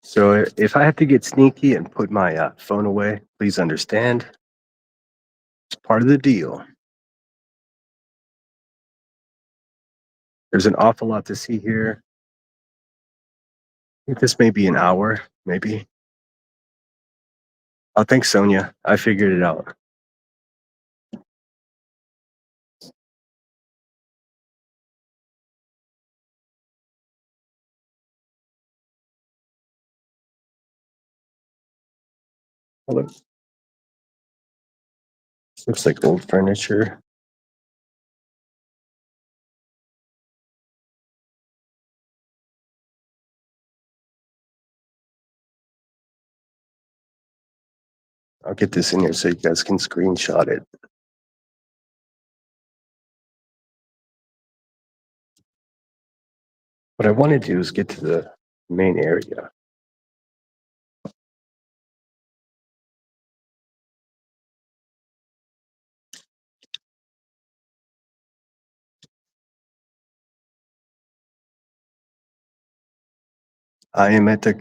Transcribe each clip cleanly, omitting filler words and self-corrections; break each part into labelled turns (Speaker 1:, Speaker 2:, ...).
Speaker 1: So if I have to get sneaky and put my phone away, please understand it's part of the deal. There's an awful lot to see here. I think this may be an hour, maybe. Oh, thanks, Sonia. I figured it out. Well, looks like old furniture. I'll get this in here so you guys can screenshot it. What I want to do is get to the main area. I am at the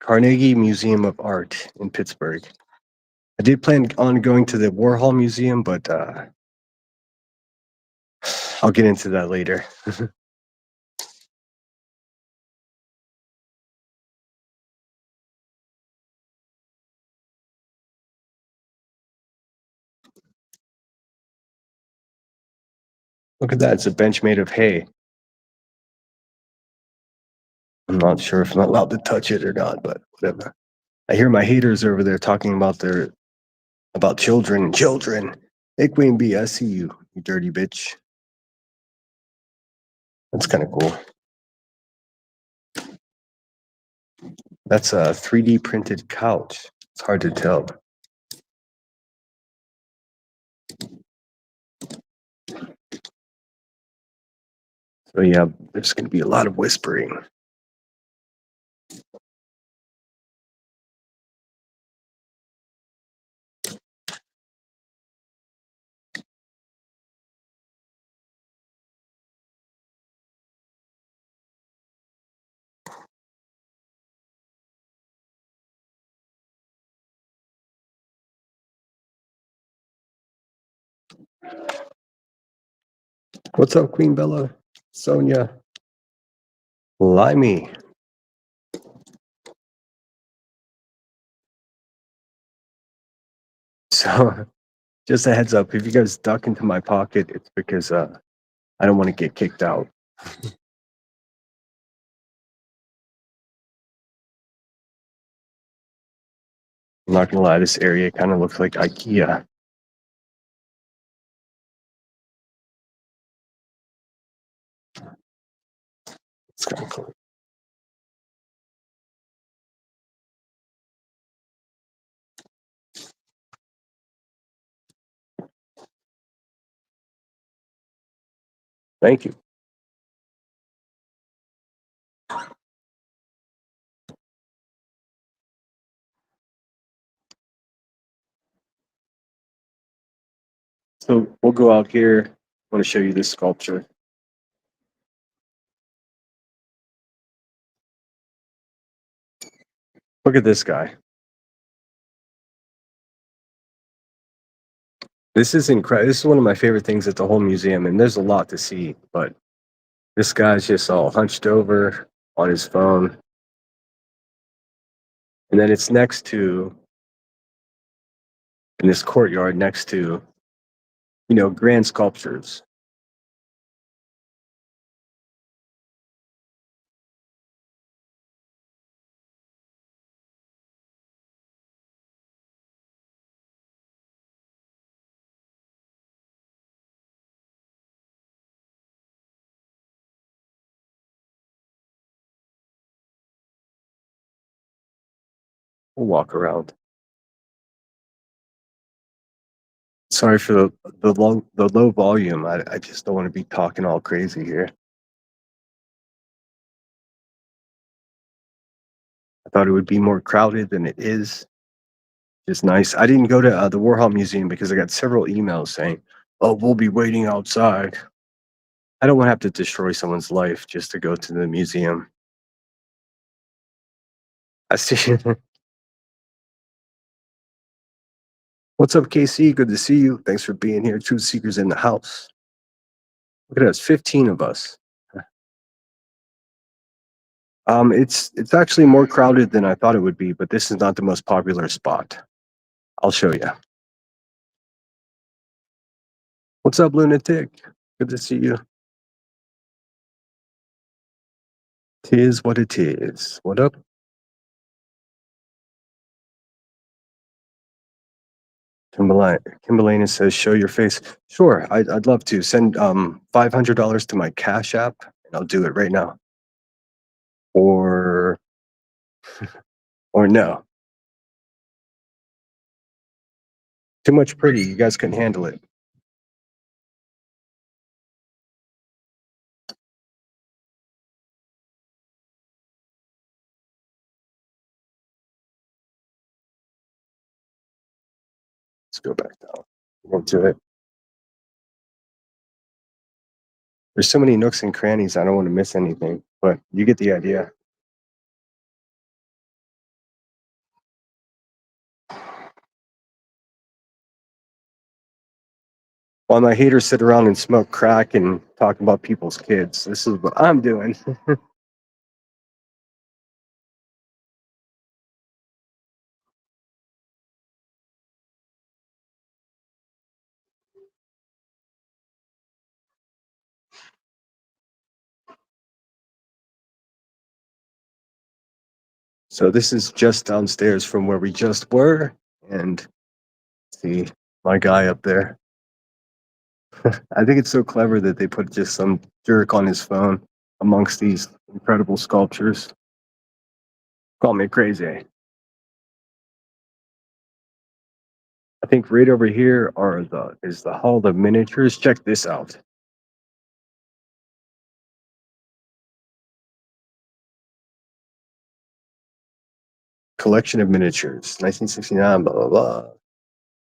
Speaker 1: Carnegie Museum of Art in Pittsburgh. I did plan on going to the Warhol Museum, but I'll get into that later. Look at that. It's a bench made of hay. I'm not sure if I'm allowed to touch it or not, but whatever. I hear my haters over there talking about about children and children. Hey, Queen Bee, I see you, you dirty bitch. That's kind of cool. That's a 3D printed couch. It's hard to tell. So yeah, there's going to be a lot of whispering. What's up, Queen Bella? Sonia? Limey. So just a heads up, if you guys duck into my pocket, it's because I don't want to get kicked out. I'm not gonna lie, this area kind of looks like IKEA. It's kind of cool. Thank you. So we'll go out here. I want to show you this sculpture. Look at this guy. This is incredible. This is one of my favorite things at the whole museum, and there's a lot to see, but this guy's just all hunched over on his phone. And then it's next to, in this courtyard, next to, grand sculptures. We'll walk around. Sorry for the low volume. I just don't want to be talking all crazy here. I thought it would be more crowded than it is. Just nice. I didn't go to the Warhol Museum because I got several emails saying, "Oh, we'll be waiting outside." I don't want to have to destroy someone's life just to go to the museum. I see. What's up, KC? Good to see you. Thanks for being here. Truth Seekers in the house. Look at us, 15 of us. It's actually more crowded than I thought it would be, but this is not the most popular spot. I'll show you. What's up, Lunatic? Good to see you. Tis what it is. What up? Kimberlina says, "Show your face." Sure, I'd love to send $500 to my Cash App, and I'll do it right now. Or no, too much pretty. You guys couldn't handle it. Let's go back down. We'll do it. There's so many nooks and crannies. I don't want to miss anything, but you get the idea. While my haters sit around and smoke crack and talk about people's kids, this is what I'm doing. So this is just downstairs from where we just were, and see my guy up there. I think it's so clever that they put just some jerk on his phone amongst these incredible sculptures. Call me crazy. I think right over here is the Hall of Miniatures. Check this out. Collection of miniatures, 1969, blah blah blah.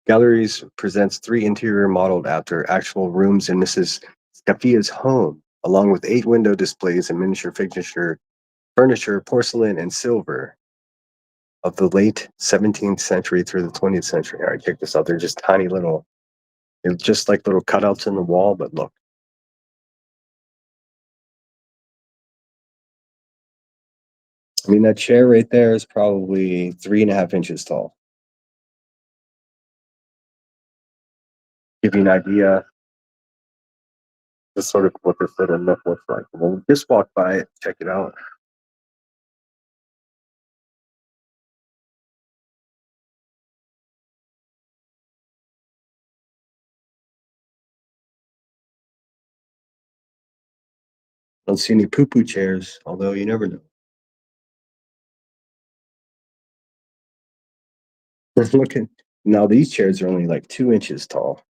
Speaker 1: Galleries presents 3 interior modeled after actual rooms in Mrs. Scafia's home, along with 8 window displays and miniature furniture, porcelain, and silver of the late 17th century through the 20th century. All right, check this out. They're just tiny little, they're just like little cutouts in the wall, but look. I mean, that chair right there is probably 3.5 inches tall. Give you an idea, just sort of what this little nook looks like. We'll just walk by it, check it out. Don't see any poo-poo chairs, although you never know. Look at now, these chairs are only like 2 inches tall.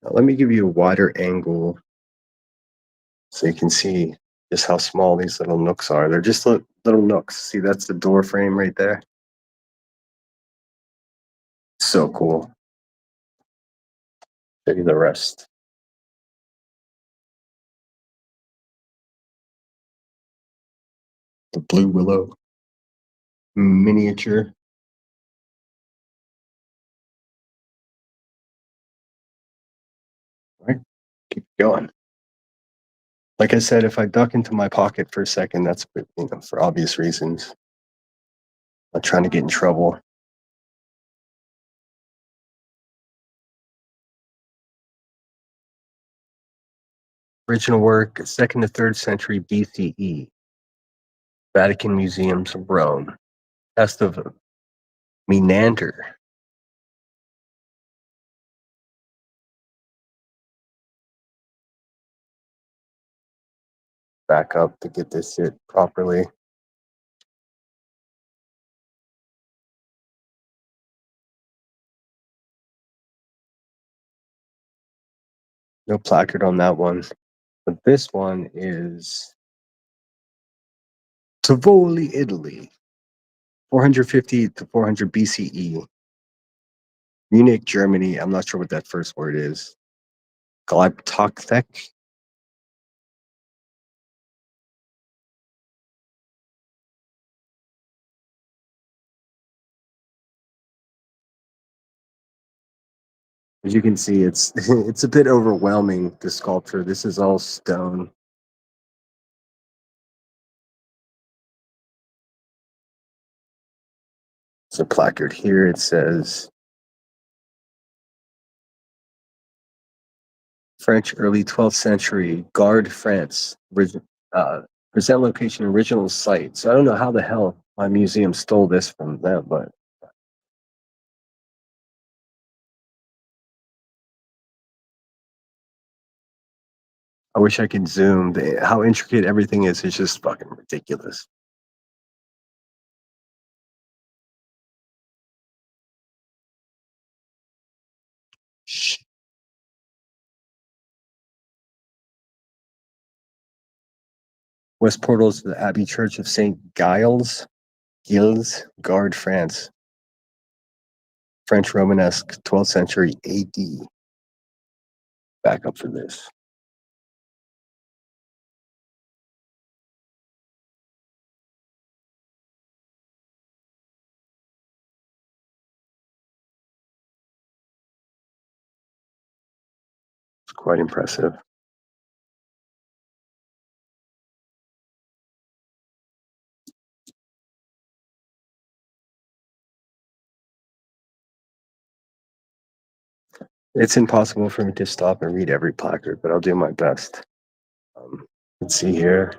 Speaker 1: Now, let me give you a wider angle so you can see just how small these little nooks are. They're just little nooks. See, that's the door frame right there. So cool. Show you the rest. The blue willow miniature. All right, keep going. Like I said, if I duck into my pocket for a second, that's for obvious reasons. I'm not trying to get in trouble. Original work, 2nd to 3rd century BCE. Vatican Museums of Rome. Test of Menander. Back up to get this shit properly. No placard on that one. But this one is Tivoli, Italy, 450 to 400 BCE. Munich, Germany. I'm not sure what that first word is. Gleiptochtek. As you can see, it's it's a bit overwhelming, the sculpture. This is all stone. There's a placard here. It says French early 12th century, Gard, France. Present location, original site. So I don't know how the hell my museum stole this from them, but I wish I could zoom. How intricate everything is just fucking ridiculous. Shh. West portals to the Abbey Church of St. Gilles, Gard, France. French Romanesque, 12th century AD. Back up for this. It's quite impressive. It's impossible for me to stop and read every placard, but I'll do my best. Let's see here.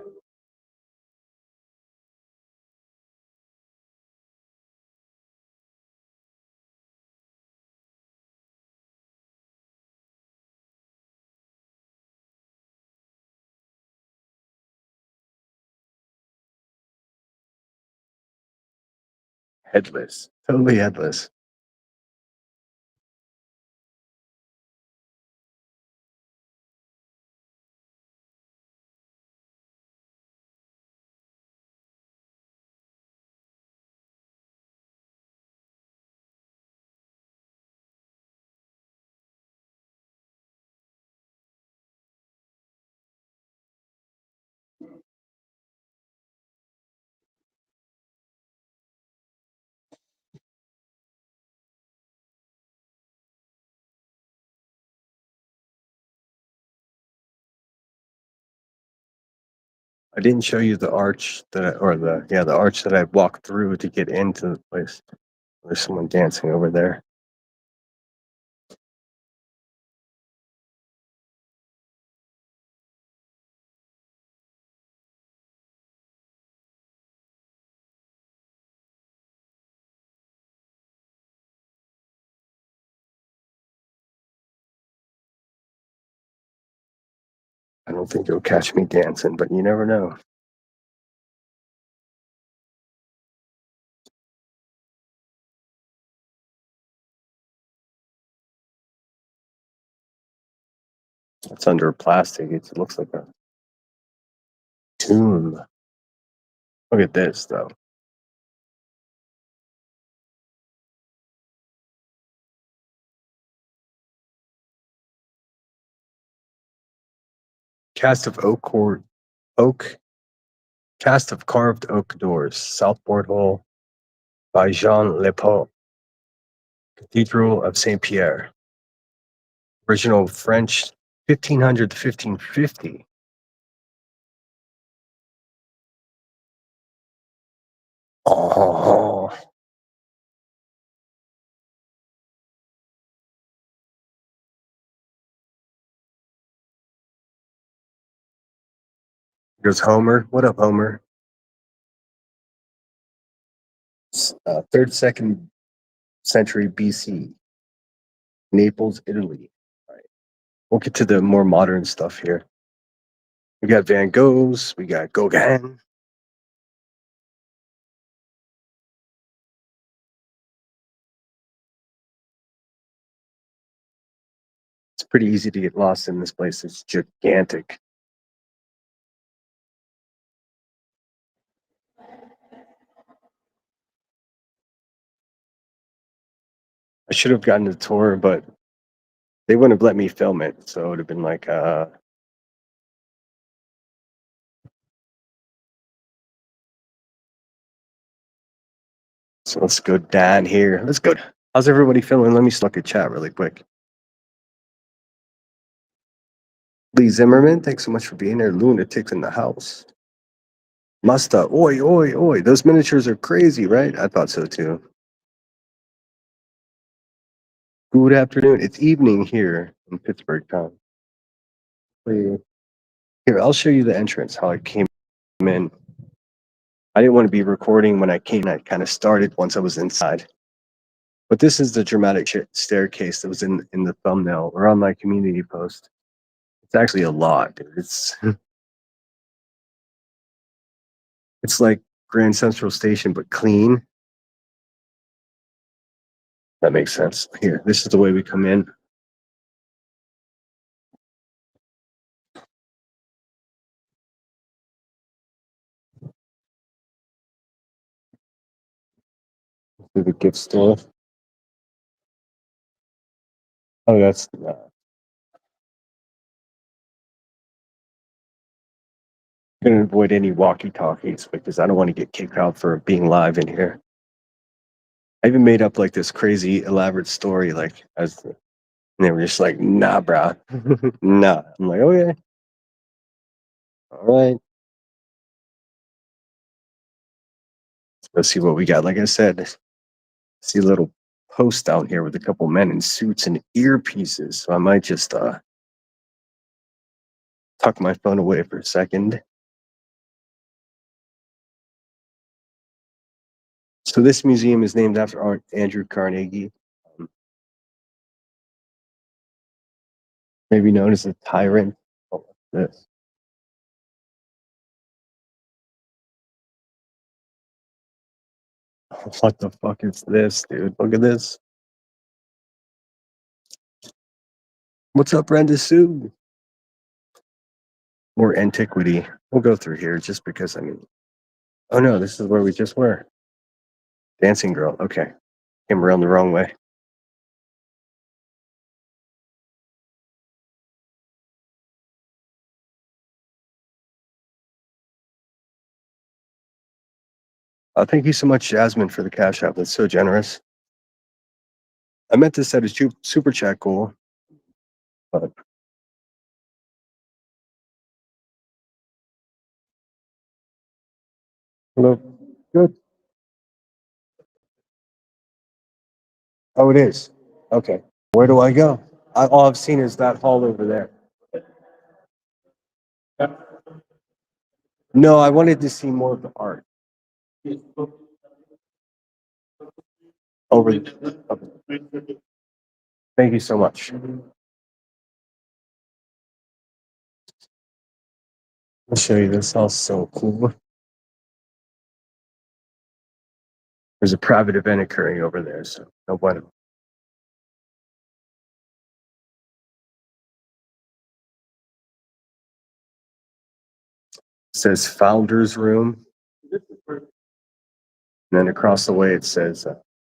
Speaker 1: Headless. Totally headless. I didn't show you the arch the arch that I walked through to get into the place. There's someone dancing over there. I don't think you'll catch me dancing, but you never know. It's under plastic. It looks like a tomb. Look at this, though. Cast of oak, cast of carved oak doors. South porthole by Jean Lepaut. Cathedral of Saint Pierre. Original French, 1500 to 1550. Oh, here's Homer. What up, Homer? 3rd, 2nd century BC. Naples, Italy. All right. We'll get to the more modern stuff here. We got Van Goghs. We got Gauguin. It's Pretty easy to get lost in this place. It's gigantic. I should have gotten a tour, but they wouldn't have let me film it. So it would have been like, so let's go down here. Let's go. How's everybody feeling? Let me look at chat really quick. Lee Zimmerman, thanks so much for being there. Lunatics in the house. Musta, oi, oi, oi. Those miniatures are crazy, right? I thought so too. Good afternoon. It's evening here in Pittsburgh town. Here, I'll show you the entrance, how I came in. I didn't want to be recording when I came. I kind of started once I was inside. But this is the dramatic staircase that was in the thumbnail or on my community post. It's actually a lot, dude. It's like Grand Central Station, but clean. That makes sense. Here, this is the way we come in. Through the gift store. Oh, that's gonna avoid any walkie-talkies because I don't want to get kicked out for being live in here. I even made up like this crazy elaborate story, like and they were just like, "Nah, bro, nah." I'm like, "Okay, all right." Let's see what we got. Like I said, see a little post out here with a couple men in suits and earpieces. So I might just tuck my phone away for a second. So this museum is named after Andrew Carnegie, maybe known as the Tyrant. Oh, this. What the fuck is this, dude? Look at this. What's up, Brenda Sue? More antiquity. We'll go through here just because, I mean, oh no, this is where we just were. Dancing girl. Okay. Came around the wrong way. Thank you so much, Jasmine, for the cash app. That's so generous. I meant to set a super chat goal, but hello. Good. Oh, it is. Okay. Where do I go? All I've seen is that hall over there. No, I wanted to see more of the art. Over. Okay. Thank you so much. I'll show you this house. So cool. There's a private event occurring over there, so no bueno. It says Founders Room. And then across the way it says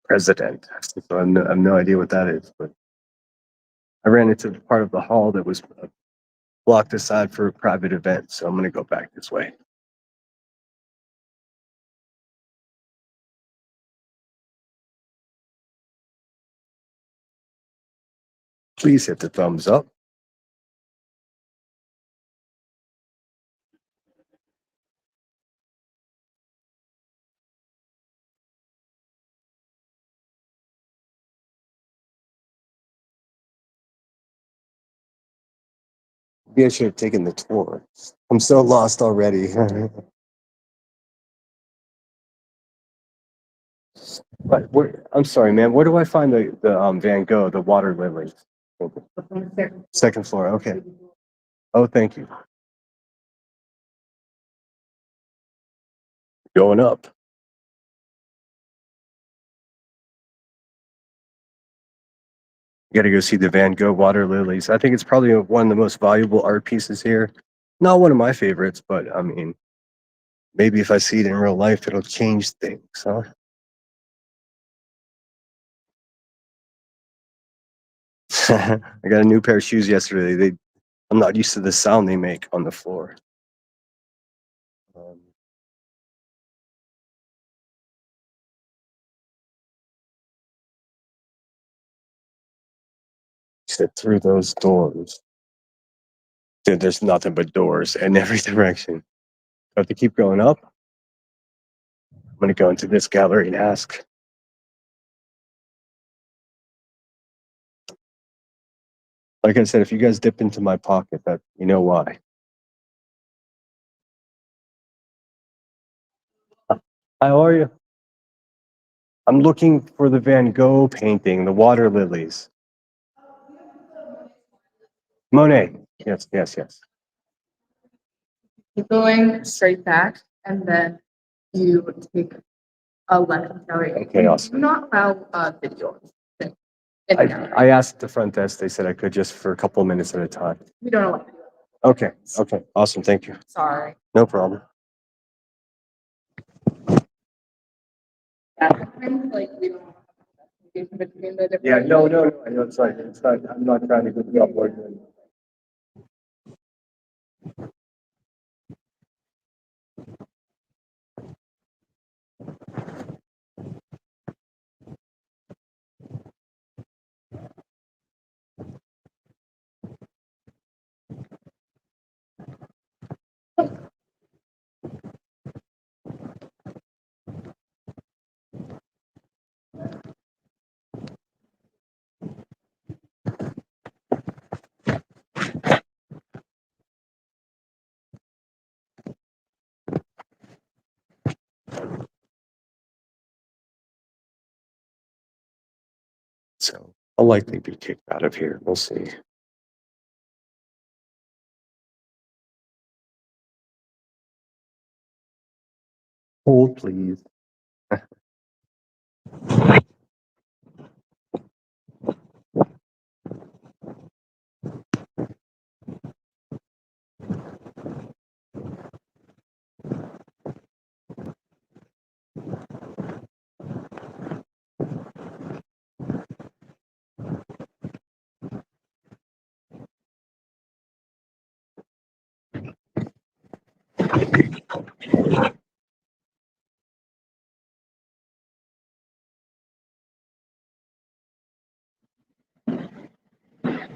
Speaker 1: President. So I have no idea what that is, but I ran into the part of the hall that was blocked aside for a private event, so I'm going to go back this way. Please hit the thumbs up. Maybe I should have taken the tour. I'm so lost already. But I'm sorry, man. Where do I find the Van Gogh, the water lilies? Second floor. Okay. Oh, thank you. Going up. You got to go see the Van Gogh water lilies. I think it's probably one of the most valuable art pieces here. Not one of my favorites, but I mean, maybe if I see it in real life, it'll change things, huh? I got a new pair of shoes yesterday. I'm not used to the sound they make on the floor. Um, Sit through those doors. Dude, there's nothing but doors in every direction. I have to keep going up. I'm gonna go into this gallery and ask. Like I said, if you guys dip into my pocket, that you know why. Hi, how are you? I'm looking for the Van Gogh painting, the water lilies. Monet. Yes, yes, yes.
Speaker 2: You're going straight back, and then you take a left going.
Speaker 1: Okay, awesome.
Speaker 2: Not allow video.
Speaker 1: I asked at the front desk. They said I could just for a couple of minutes at a time.
Speaker 2: We don't know what to do.
Speaker 1: Okay, okay, awesome. Thank you.
Speaker 2: Sorry.
Speaker 1: No problem.
Speaker 2: Like we don't have between the different.
Speaker 1: Yeah, no, no, no. I know it's like it's not. I'm not trying to get the upward. So I'll likely be kicked out of here. We'll see. Hold, please.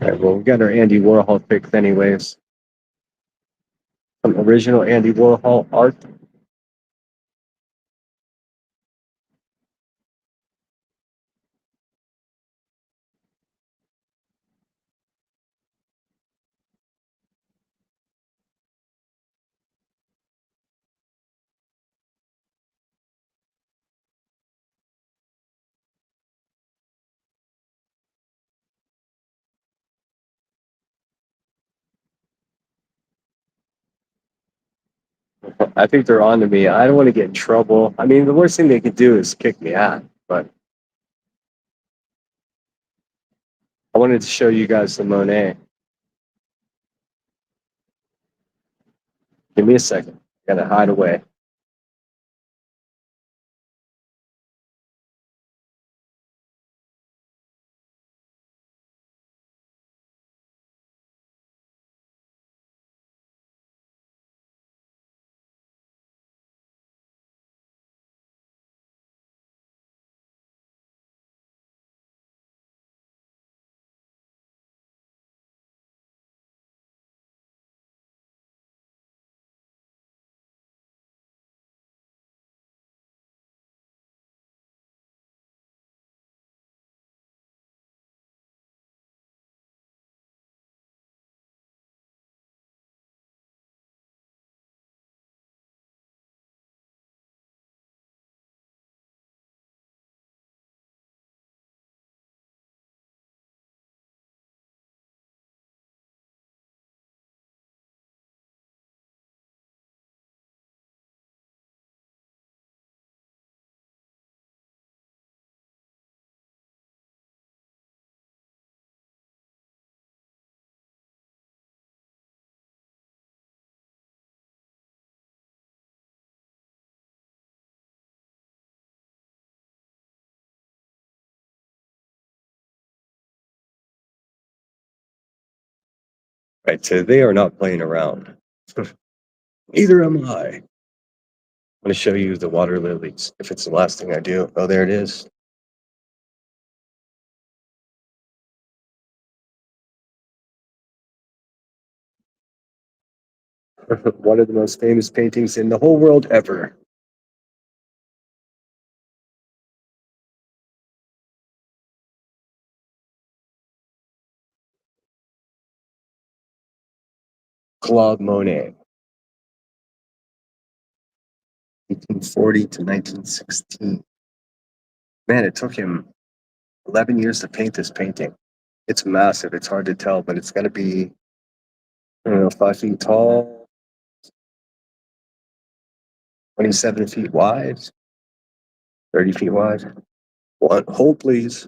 Speaker 1: All right, well, we got our Andy Warhol fix anyways. Some original Andy Warhol art. I think they're on to me. I don't want to get in trouble. I mean, the worst thing they could do is kick me out, but I wanted to show you guys the Monet. Give me a second. Gotta hide away. Right, so they are not playing around. Neither am I. I'm gonna show you the water lilies, if it's the last thing I do. Oh, there it is. One of the most famous paintings in the whole world ever. Claude Monet, 1840 to 1916. Man, it took him 11 years to paint this painting. It's massive. It's hard to tell, but it's got to be, I don't know, 5 feet tall, 27 feet wide, 30 feet wide. One, hold, please.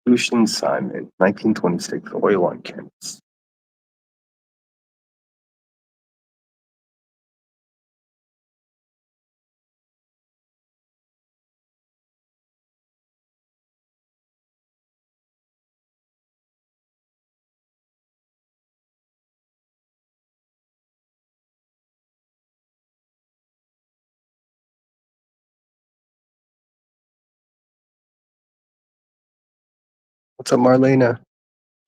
Speaker 1: Lucian Simon, 1926, oil on canvas. What's up, Marlena?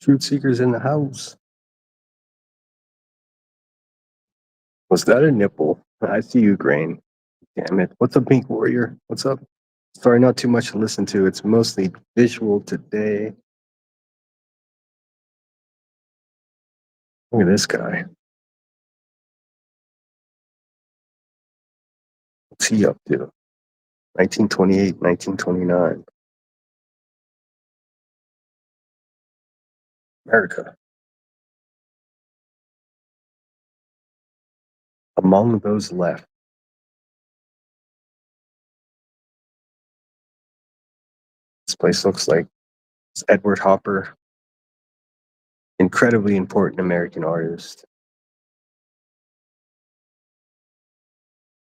Speaker 1: Truth seekers in the house. Was that a nipple? I see you, Grain. Damn it. What's up, Pink Warrior? What's up? Sorry, not too much to listen to. It's mostly visual today. Look at this guy. What's he up to? 1928, 1929. America. Among those left. This place looks like it's Edward Hopper, incredibly important American artist.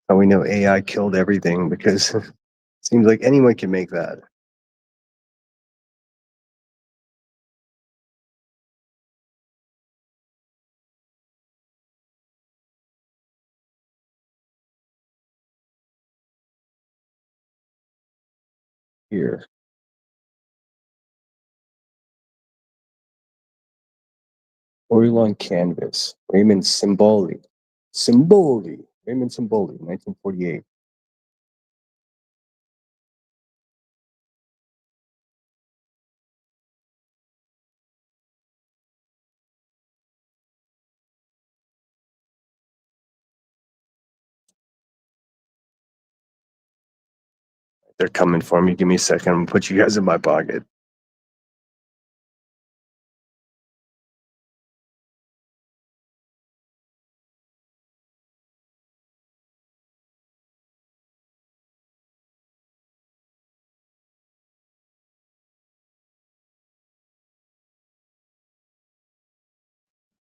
Speaker 1: How we know AI killed everything because it seems like anyone can make that. Here. Oil on canvas. Raymond Simboli. Raymond Simboli, 1948. They're coming for me. Give me a second. I'm gonna put you guys in my pocket.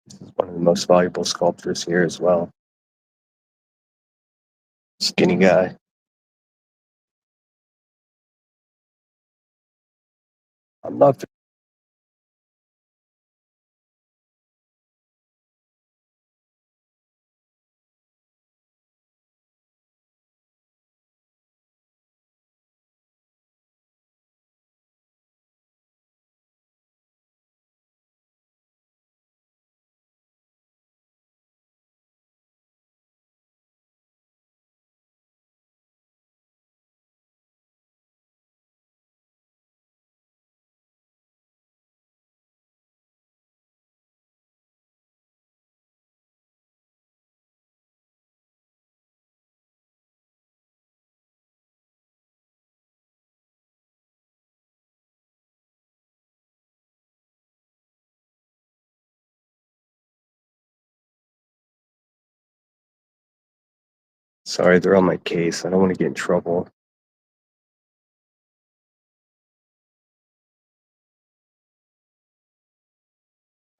Speaker 1: This is one of the most valuable sculptors here as well. Skinny guy. I'm not. Sorry, they're on my case. I don't want to get in trouble.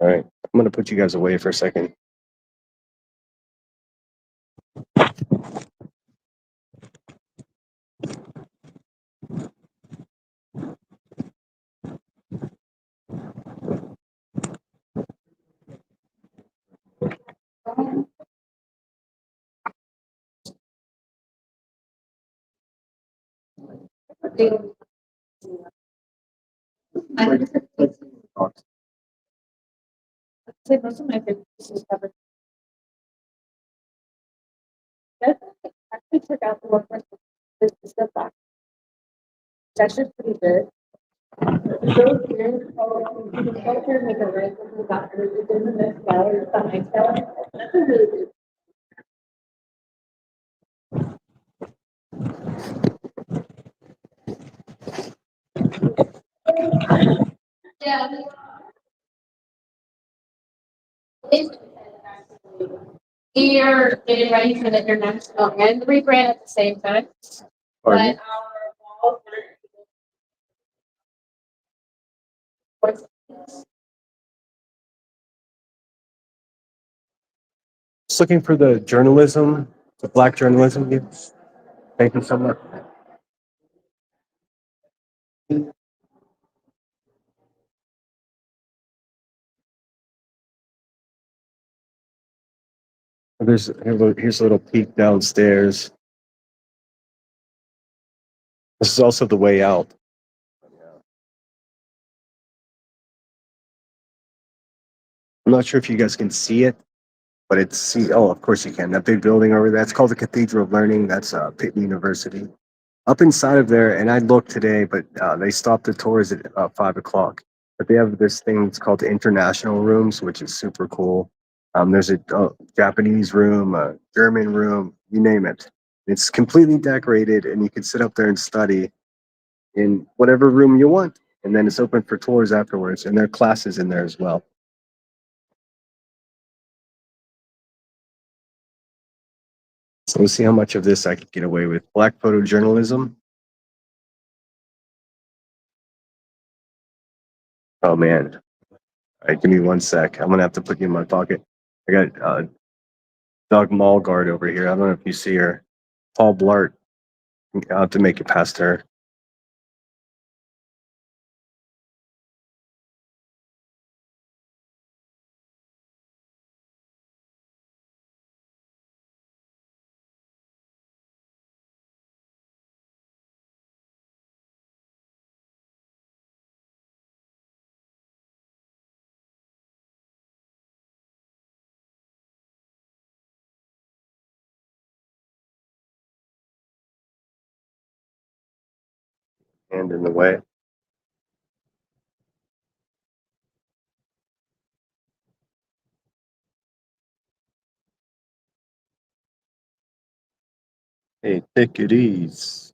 Speaker 1: All right, I'm gonna put you guys away for a second.
Speaker 2: Say most of my favorite pieces ever. That actually took out the one for the step back. It's actually pretty good. Those here, the sculpture make a right with the doctor, it's in the next gallery, it's on my gallery. That's a really good. Yeah. We are getting ready for the international and rebrand at the same time.
Speaker 1: Pardon?
Speaker 2: But our walls
Speaker 1: Just looking for the journalism, the black journalism. Yes. Thank you so much. Here's a little peek downstairs. This is also the way out. I'm not sure if you guys can see it, but oh, of course you can. That big building over there, that's called the Cathedral of Learning. That's Pitt University. Up inside of there, and I looked today, but they stopped the tours at 5 o'clock. But they have this thing that's called the International Rooms, which is super cool. There's a Japanese room, a German room, you name it. It's completely decorated, and you can sit up there and study in whatever room you want. And then it's open for tours afterwards, and there are classes in there as well. So we'll see how much of this I can get away with. Black photojournalism. Oh man. All right, give me 1 sec. I'm gonna have to put you in my pocket. I got Doug Malgard over here. I don't know if you see her. Paul Blart. I'll have to make it past her. Hand in the way. Hey, take it easy.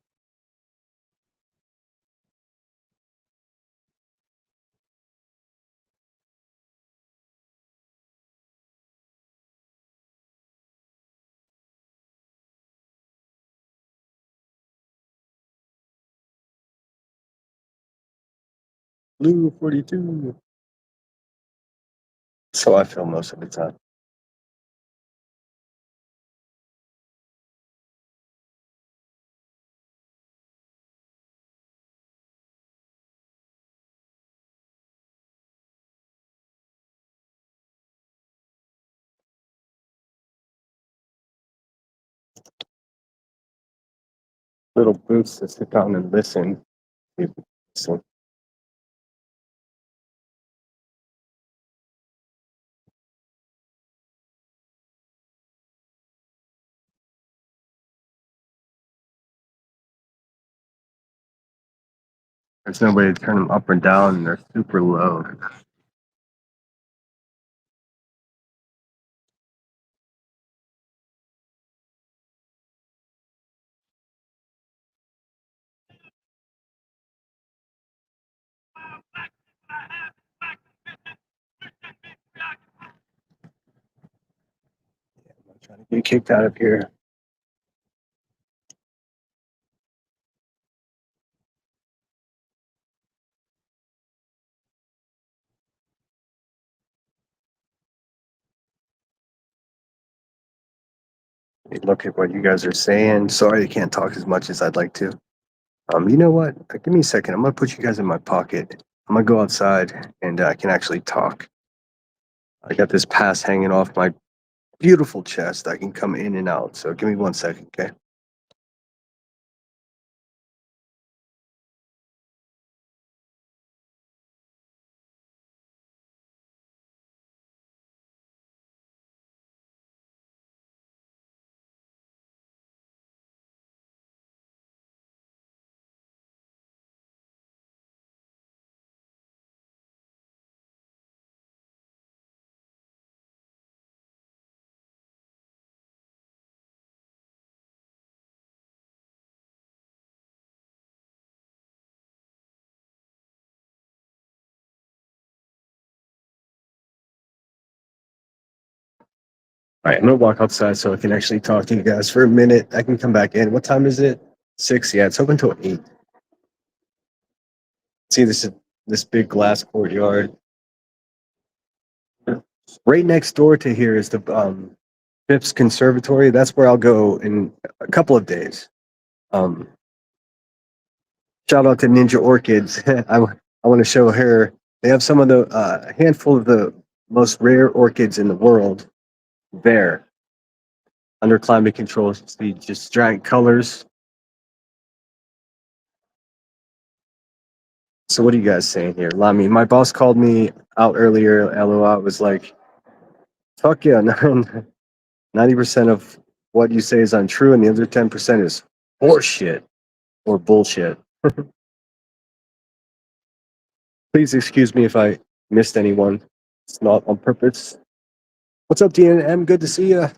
Speaker 1: Blue 42. So I feel most of the time. Little boots to sit down and listen. So there's no way to turn them up or down, and they're super low. I'm trying to get kicked out of here. Look at what you guys are saying. Sorry, I can't talk as much as I'd like to. You know what? Give me a second. I'm gonna put you guys in my pocket. I'm gonna go outside and I can actually talk. I got this pass hanging off my beautiful chest. I can come in and out. So give me 1 second, okay? All right, I'm gonna walk outside so I can actually talk to you guys for a minute. I can come back in. What time is it? 6. Yeah, it's open till 8. See, this is this big glass courtyard. Right next door to here is the Phipps Conservatory. That's where I'll go in a couple of days. Um, Shout out to Ninja Orchids. I want to show her. They have some of the handful of the most rare orchids in the world there under climate control. See just giant colors. So what are you guys saying here? Lami, my boss called me out earlier. LOI was like, fuck yeah, 90% of what you say is untrue, and the other 10% is horseshit or bullshit. Please excuse me if I missed anyone. It's not on purpose. What's up, DNM? Good to see you.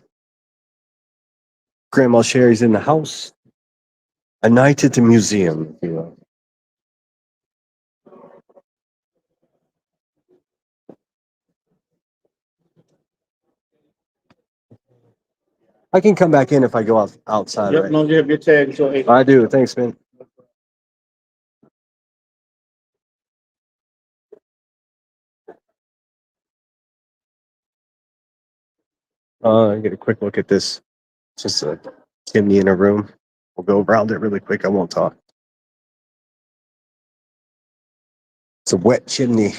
Speaker 1: Grandma Sherry's in the house. A night at the museum. You know. I can come back in if I go outside.
Speaker 3: Yep,
Speaker 1: Right?
Speaker 3: no, you have your tag, so hey.
Speaker 1: I do. Thanks, man. Get a quick look at this. It's just a chimney in a room. We'll go around it really quick. I won't talk. It's a wet chimney.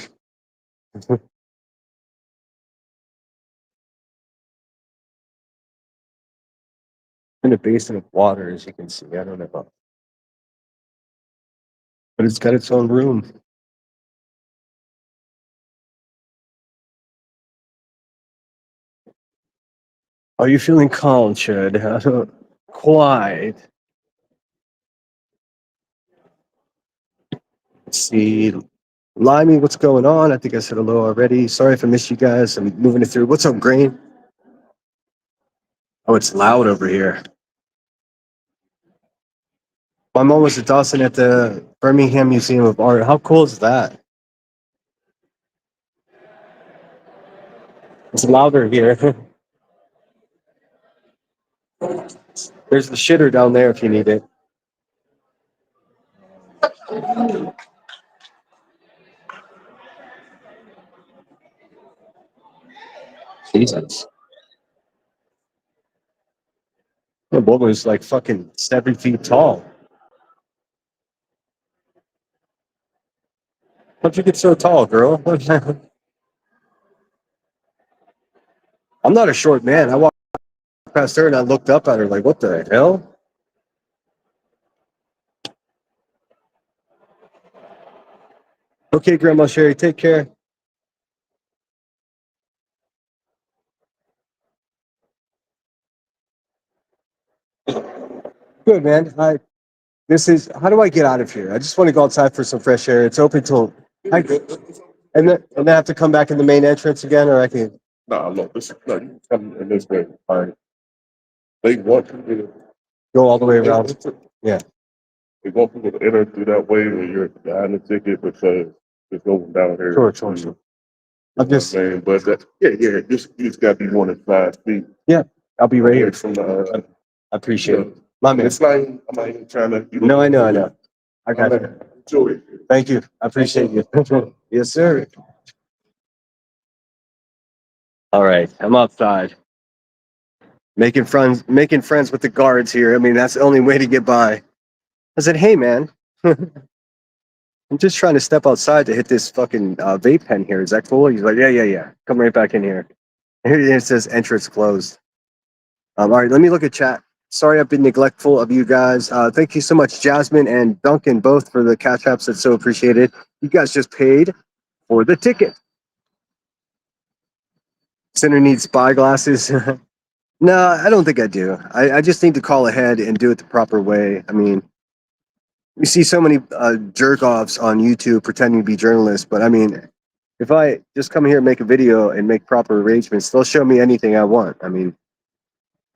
Speaker 1: In a basin of water, as you can see. I don't know. But it's got its own room. Are you feeling calm, Chad? Quiet. Let's see. Limey, what's going on? I think I said hello already. Sorry if I missed you guys. I'm moving it through. What's up, Grain? Oh, it's loud over here. My mom was at Dawson at the Birmingham Museum of Art. How cool is that? It's louder here. There's the shitter down there if you need it. Jesus. The woman's like fucking 7 feet tall. How'd you get so tall, girl? I'm not a short man. I walked past her and I looked up at her like, what the hell? Okay, Grandma Sherry, take care. Good, man. How do I get out of here? I just want to go outside for some fresh air. It's open till, and then I have to come back in the main entrance again, or I can
Speaker 3: No, look, no, you come in this way. All right. They want you to
Speaker 1: go all the way around. Yeah.
Speaker 3: they want people to enter through that way when you're behind the ticket because it's going down here.
Speaker 1: Sure. I'm just,
Speaker 3: But yeah, you just gotta be more than 5 feet
Speaker 1: yeah, I'll be right
Speaker 3: away
Speaker 1: here.
Speaker 3: from the
Speaker 1: I appreciate it. My man.
Speaker 3: it's not even, I'm not even trying to
Speaker 1: No, I know. I got you.
Speaker 3: enjoy it.
Speaker 1: Thank you. I appreciate you. Yes, sir. All right, I'm outside. Making friends with the guards here. I mean, that's the only way to get by. I said, hey man, I'm just trying to step outside to hit this fucking vape pen here. Is that cool? He's like, yeah. Come right back in here. Here it says entrance closed. All right, let me look at chat. Sorry I've been neglectful of you guys. Thank you so much, Jasmine and Duncan, both for the cash apps. That's so appreciated. You guys just paid for the ticket. Center needs spy glasses. No, I don't think I do. I just need to call ahead and do it the proper way. I mean, you see so many jerk offs on YouTube pretending to be journalists, but I mean, if I just come here and make a video and make proper arrangements, they'll show me anything I want. I mean,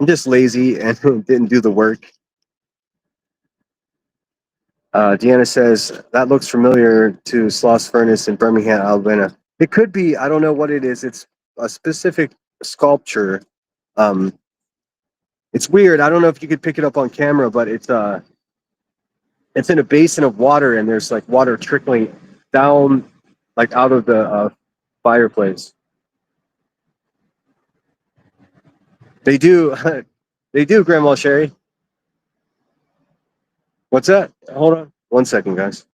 Speaker 1: I'm just lazy and didn't do the work. Deanna says that looks familiar to Sloss Furnace in Birmingham, Alabama. It could be. I don't know what it is. It's a specific sculpture. It's weird. I don't know if you could pick it up on camera, but it's in a basin of water, and there's like water trickling down, like out of the fireplace. They do, they do, Grandma Sherry. What's that? Hold on, 1 second, guys.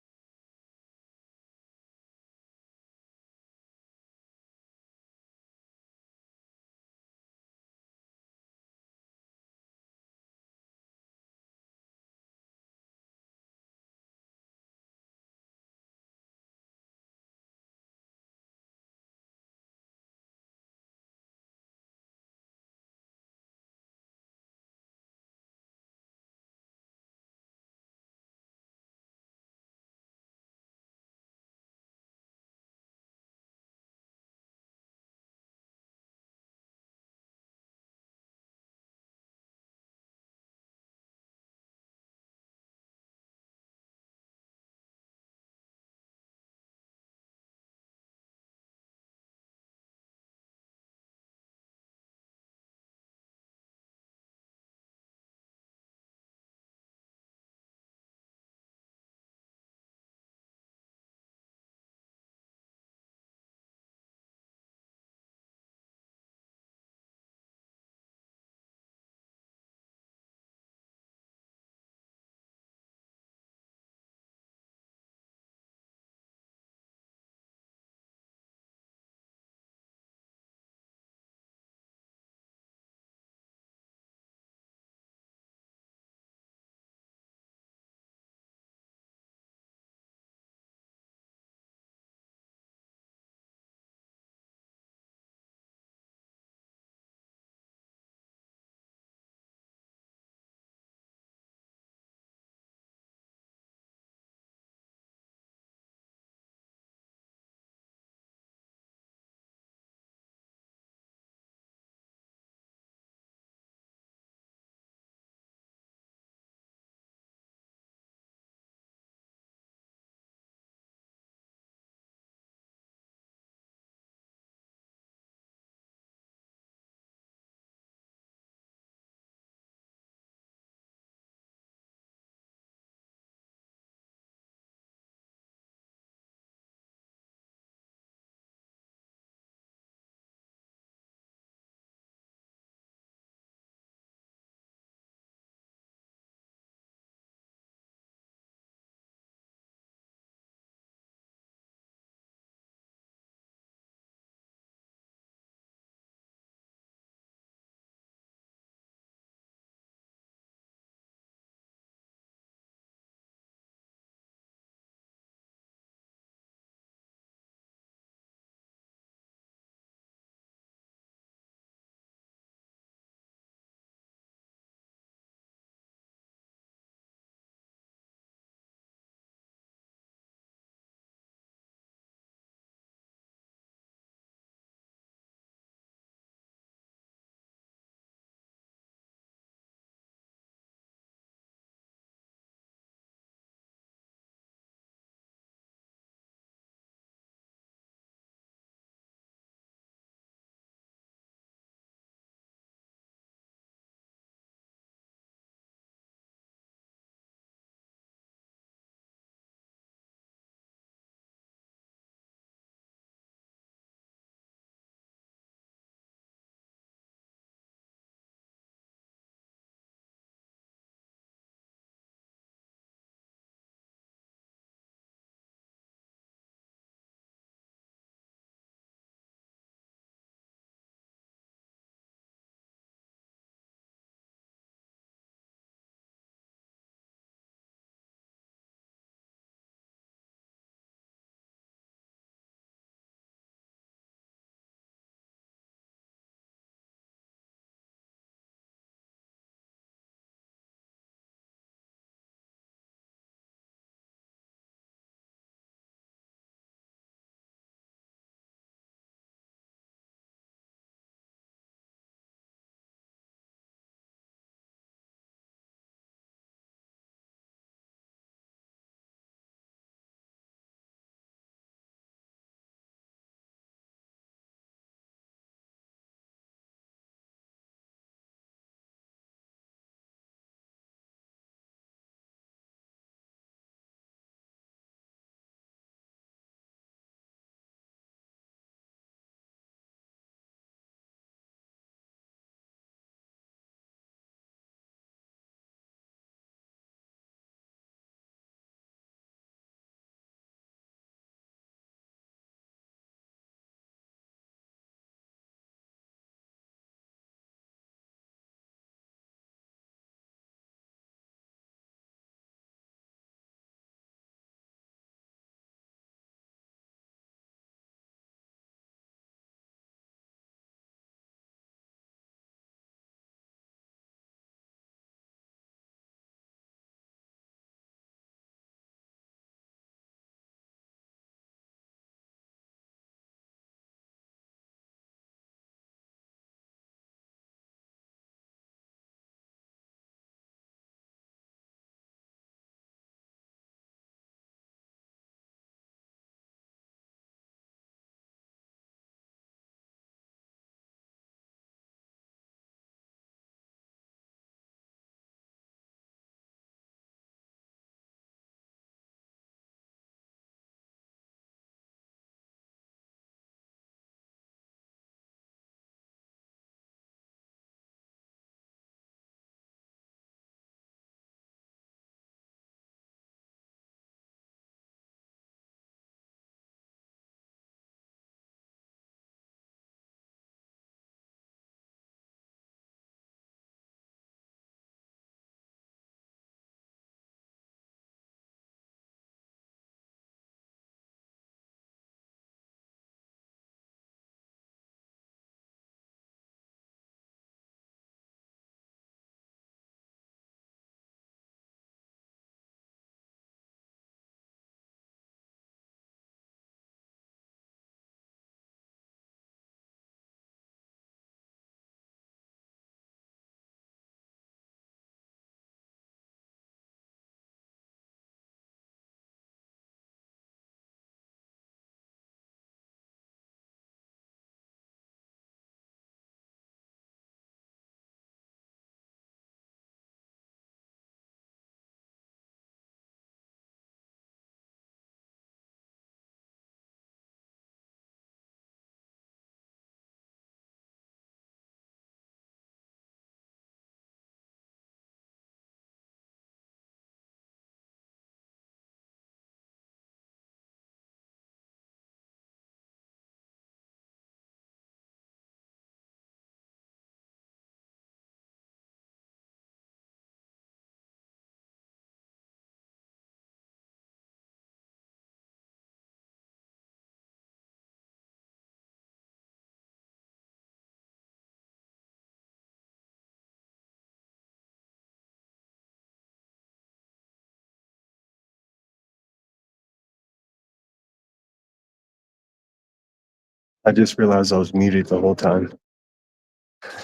Speaker 1: I just realized I was muted the whole time.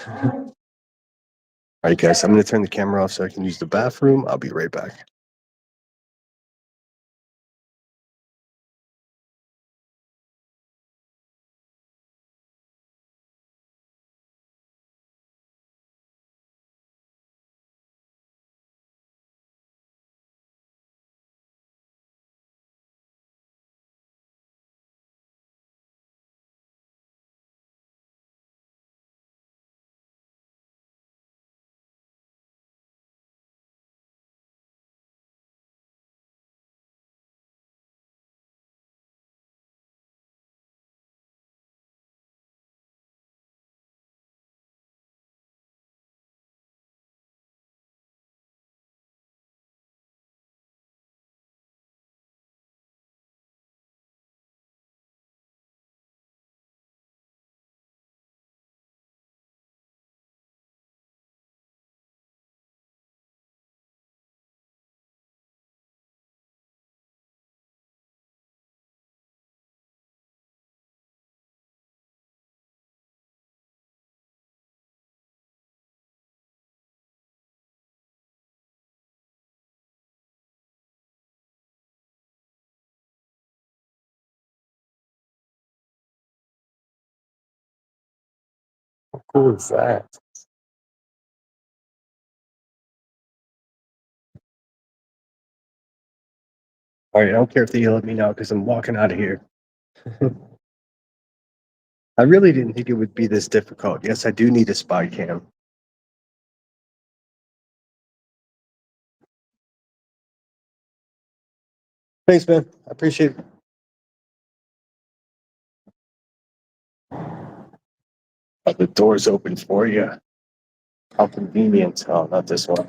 Speaker 1: All right, guys, I'm going to turn the camera off so I can use the bathroom. I'll be right back. How cool is that? All right, I don't care if they yell at me now because I'm walking out of here. I really didn't think it would be this difficult. Yes, I do need a spy cam. Thanks, man. I appreciate it. Oh, the door's open for you. How convenient. Oh, not this one.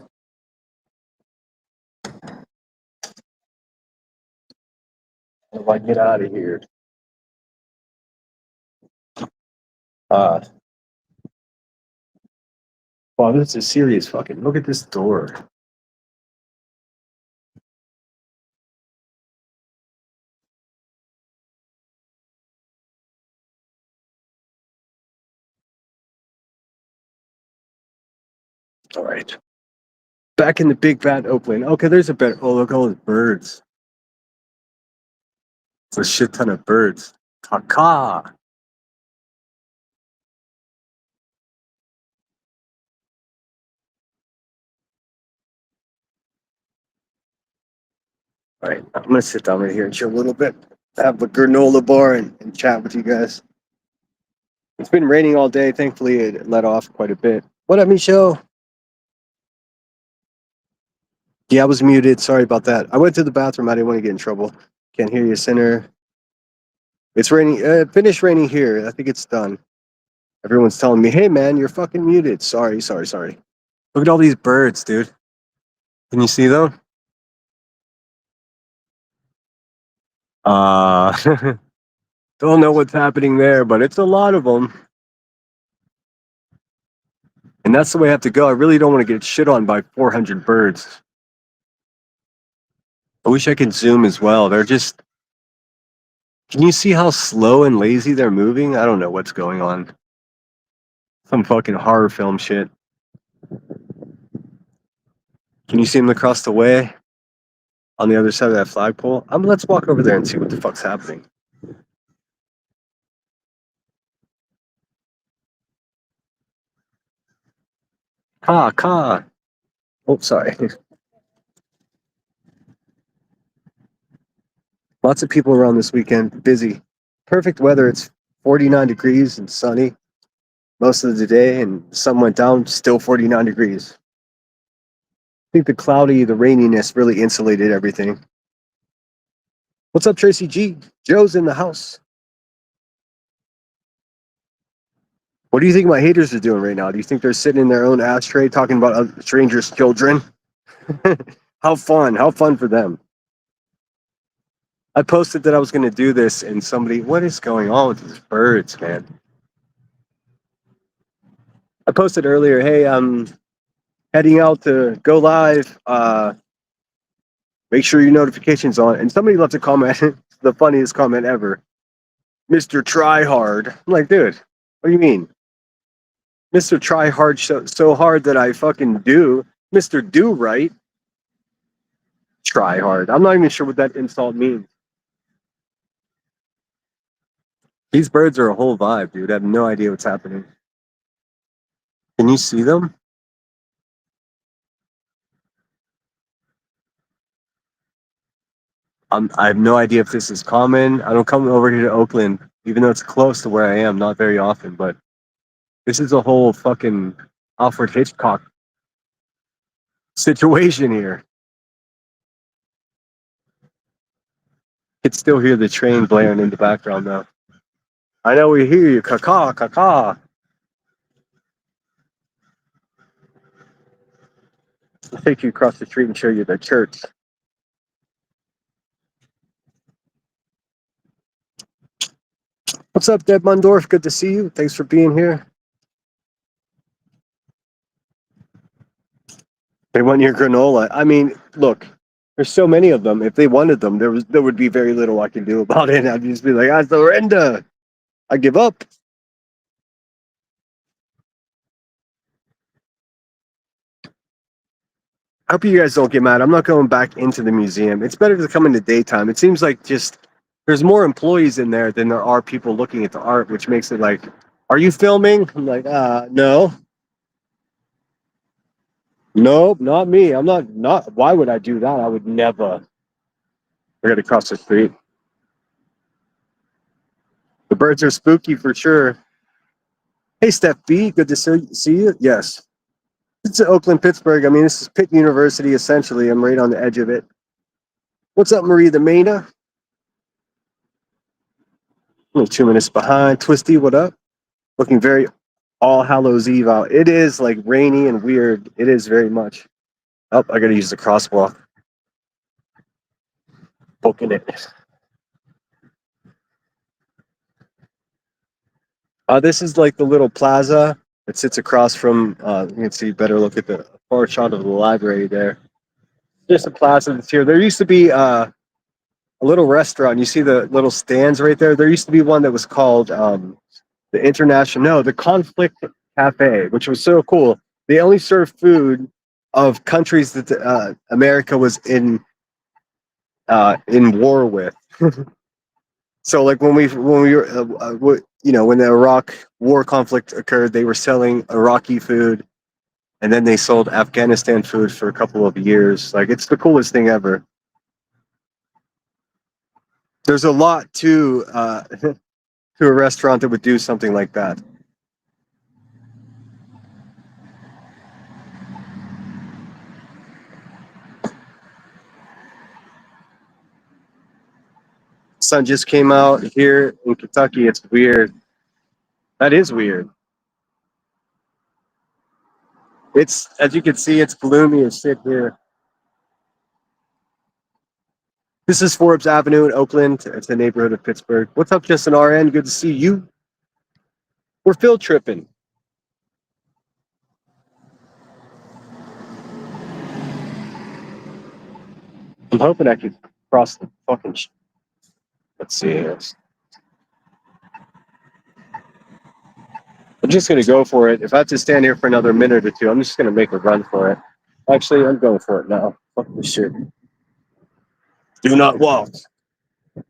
Speaker 1: How do I get out of here? Uh, wow, this is serious fucking. Look at this door. All right. Back in the big fat Oakland. Okay, there's a bed. Oh, look at all the birds. It's a shit ton of birds. Kaka. All right, I'm gonna sit down right here and chill a little bit. Have a granola bar and chat with you guys. It's been raining all day. Thankfully, it let off quite a bit. What up, Michelle? Yeah, I was muted. Sorry about that. I went to the bathroom. I didn't want to get in trouble. Can't hear you, Sinner. It's raining. Finished raining here. I think it's done. Everyone's telling me, "Hey, man, you're fucking muted." Sorry. Look at all these birds, dude. Can you see them? Don't know what's happening there, but it's a lot of them. And that's the way I have to go. I really don't want to get shit on by 400 birds. I wish I could zoom as well. They're just. Can you see how slow and lazy they're moving? I don't know what's going on. Some fucking horror film shit. Can you see them across the way? On the other side of that flagpole? Let's walk over there and see what the fuck's happening. Ka. Oh, sorry. Lots of people around this weekend. Busy. Perfect weather. It's 49 degrees and sunny most of the day, and the sun went down, still 49 degrees. I think the raininess really insulated everything. What's up, Tracy G? Joe's in the house. What do you think my haters are doing right now? Do you think they're sitting in their own ashtray talking about other strangers' children? How fun for them. I posted that I was going to do this, and what is going on with these birds, man? I posted earlier, hey, I'm heading out to go live. Make sure your notifications on. And somebody left a comment, the funniest comment ever. Mr. Tryhard. I'm like, dude, what do you mean? Mr. Tryhard so hard that I fucking do. Mr. Do Right. Tryhard. I'm not even sure what that insult means. These birds are a whole vibe, dude. I have no idea what's happening. Can you see them? I have no idea if this is common. I don't come over here to Oakland, even though it's close to where I am, not very often, but this is a whole fucking Alfred Hitchcock situation here. You can still hear the train blaring in the background, though. I know we hear you, caca, caca. I'll take you across the street and show you the church. What's up, Deb Mundorf? Good to see you. Thanks for being here. They want your granola. I mean, look, there's so many of them. If they wanted them, there would be very little I could do about it. I'd just be like, I surrender. I give up. I hope you guys don't get mad. I'm not going back into the museum. It's better to come in the daytime. It seems like just there's more employees in there than there are people looking at the art, which makes it like, are you filming? I'm like, no. Nope, not me. I'm not. Why would I do that? I would never. I gotta cross the street. The birds are spooky for sure. Hey, Steph B, good to see you. Yes. It's Oakland, Pittsburgh. I mean, this is Pitt University, essentially. I'm right on the edge of it. What's up, Marie the Maina? Only 2 minutes behind. Twisty, what up? Looking very All Hallows Eve out. It is like rainy and weird. It is very much. Oh, I gotta use the crosswalk. Poking it. This is like the little plaza that sits across from, you can see, better look at the far shot of the library there. Just a plaza that's here. There used to be a little restaurant. You see the little stands right there? There used to be one that was called the Conflict Cafe, which was so cool. They only served food of countries that America was in war with. So like when we were when the Iraq war conflict occurred, they were selling Iraqi food, and then they sold Afghanistan food for a couple of years. Like, it's the coolest thing ever. There's a lot to to a restaurant that would do something like that. Sun just came out here in Kentucky. It's weird. That is weird. It's, as you can see, it's gloomy as shit here. This is Forbes Avenue in Oakland. It's a neighborhood of Pittsburgh. What's up, Justin RN? Good to see you. We're field tripping. I'm hoping I could cross the fucking. Let's see. I'm just gonna go for it. If I have to stand here for another minute or two, I'm just gonna make a run for it. Actually, I'm going for it now. Fuck this shit. Do not walk. Let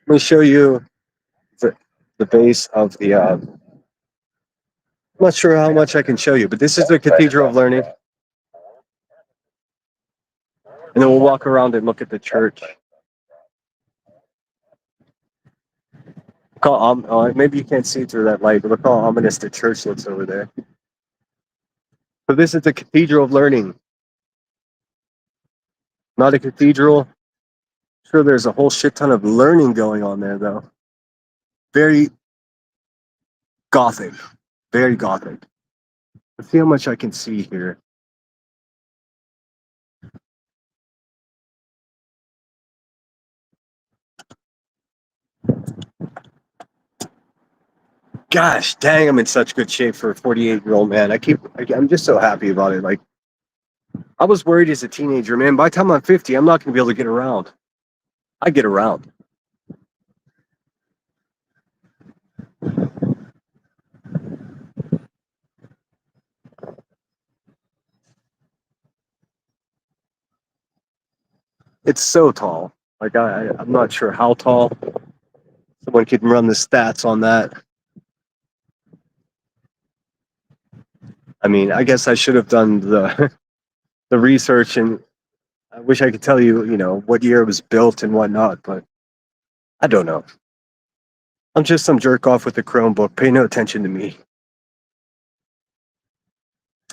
Speaker 1: me show you the base of the. I'm not sure how much I can show you, but this is the Cathedral of Learning. And then we'll walk around and look at the church. Maybe you can't see through that light, but look how ominous the church looks over there. So this is the Cathedral of Learning. Not a cathedral. Sure, there's a whole shit ton of learning going on there, though. Very gothic. Very gothic. Let's see how much I can see here. Gosh, dang, I'm in such good shape for a 48-year-old man. I'm just so happy about it. Like, I was worried as a teenager, man. By the time I'm 50, I'm not going to be able to get around. I get around. It's so tall. Like I'm not sure how tall. Someone could run the stats on that. I mean, I guess I should have done the the research, and I wish I could tell you, what year it was built and whatnot, but I don't know. I'm just some jerk off with a Chromebook. Pay no attention to me.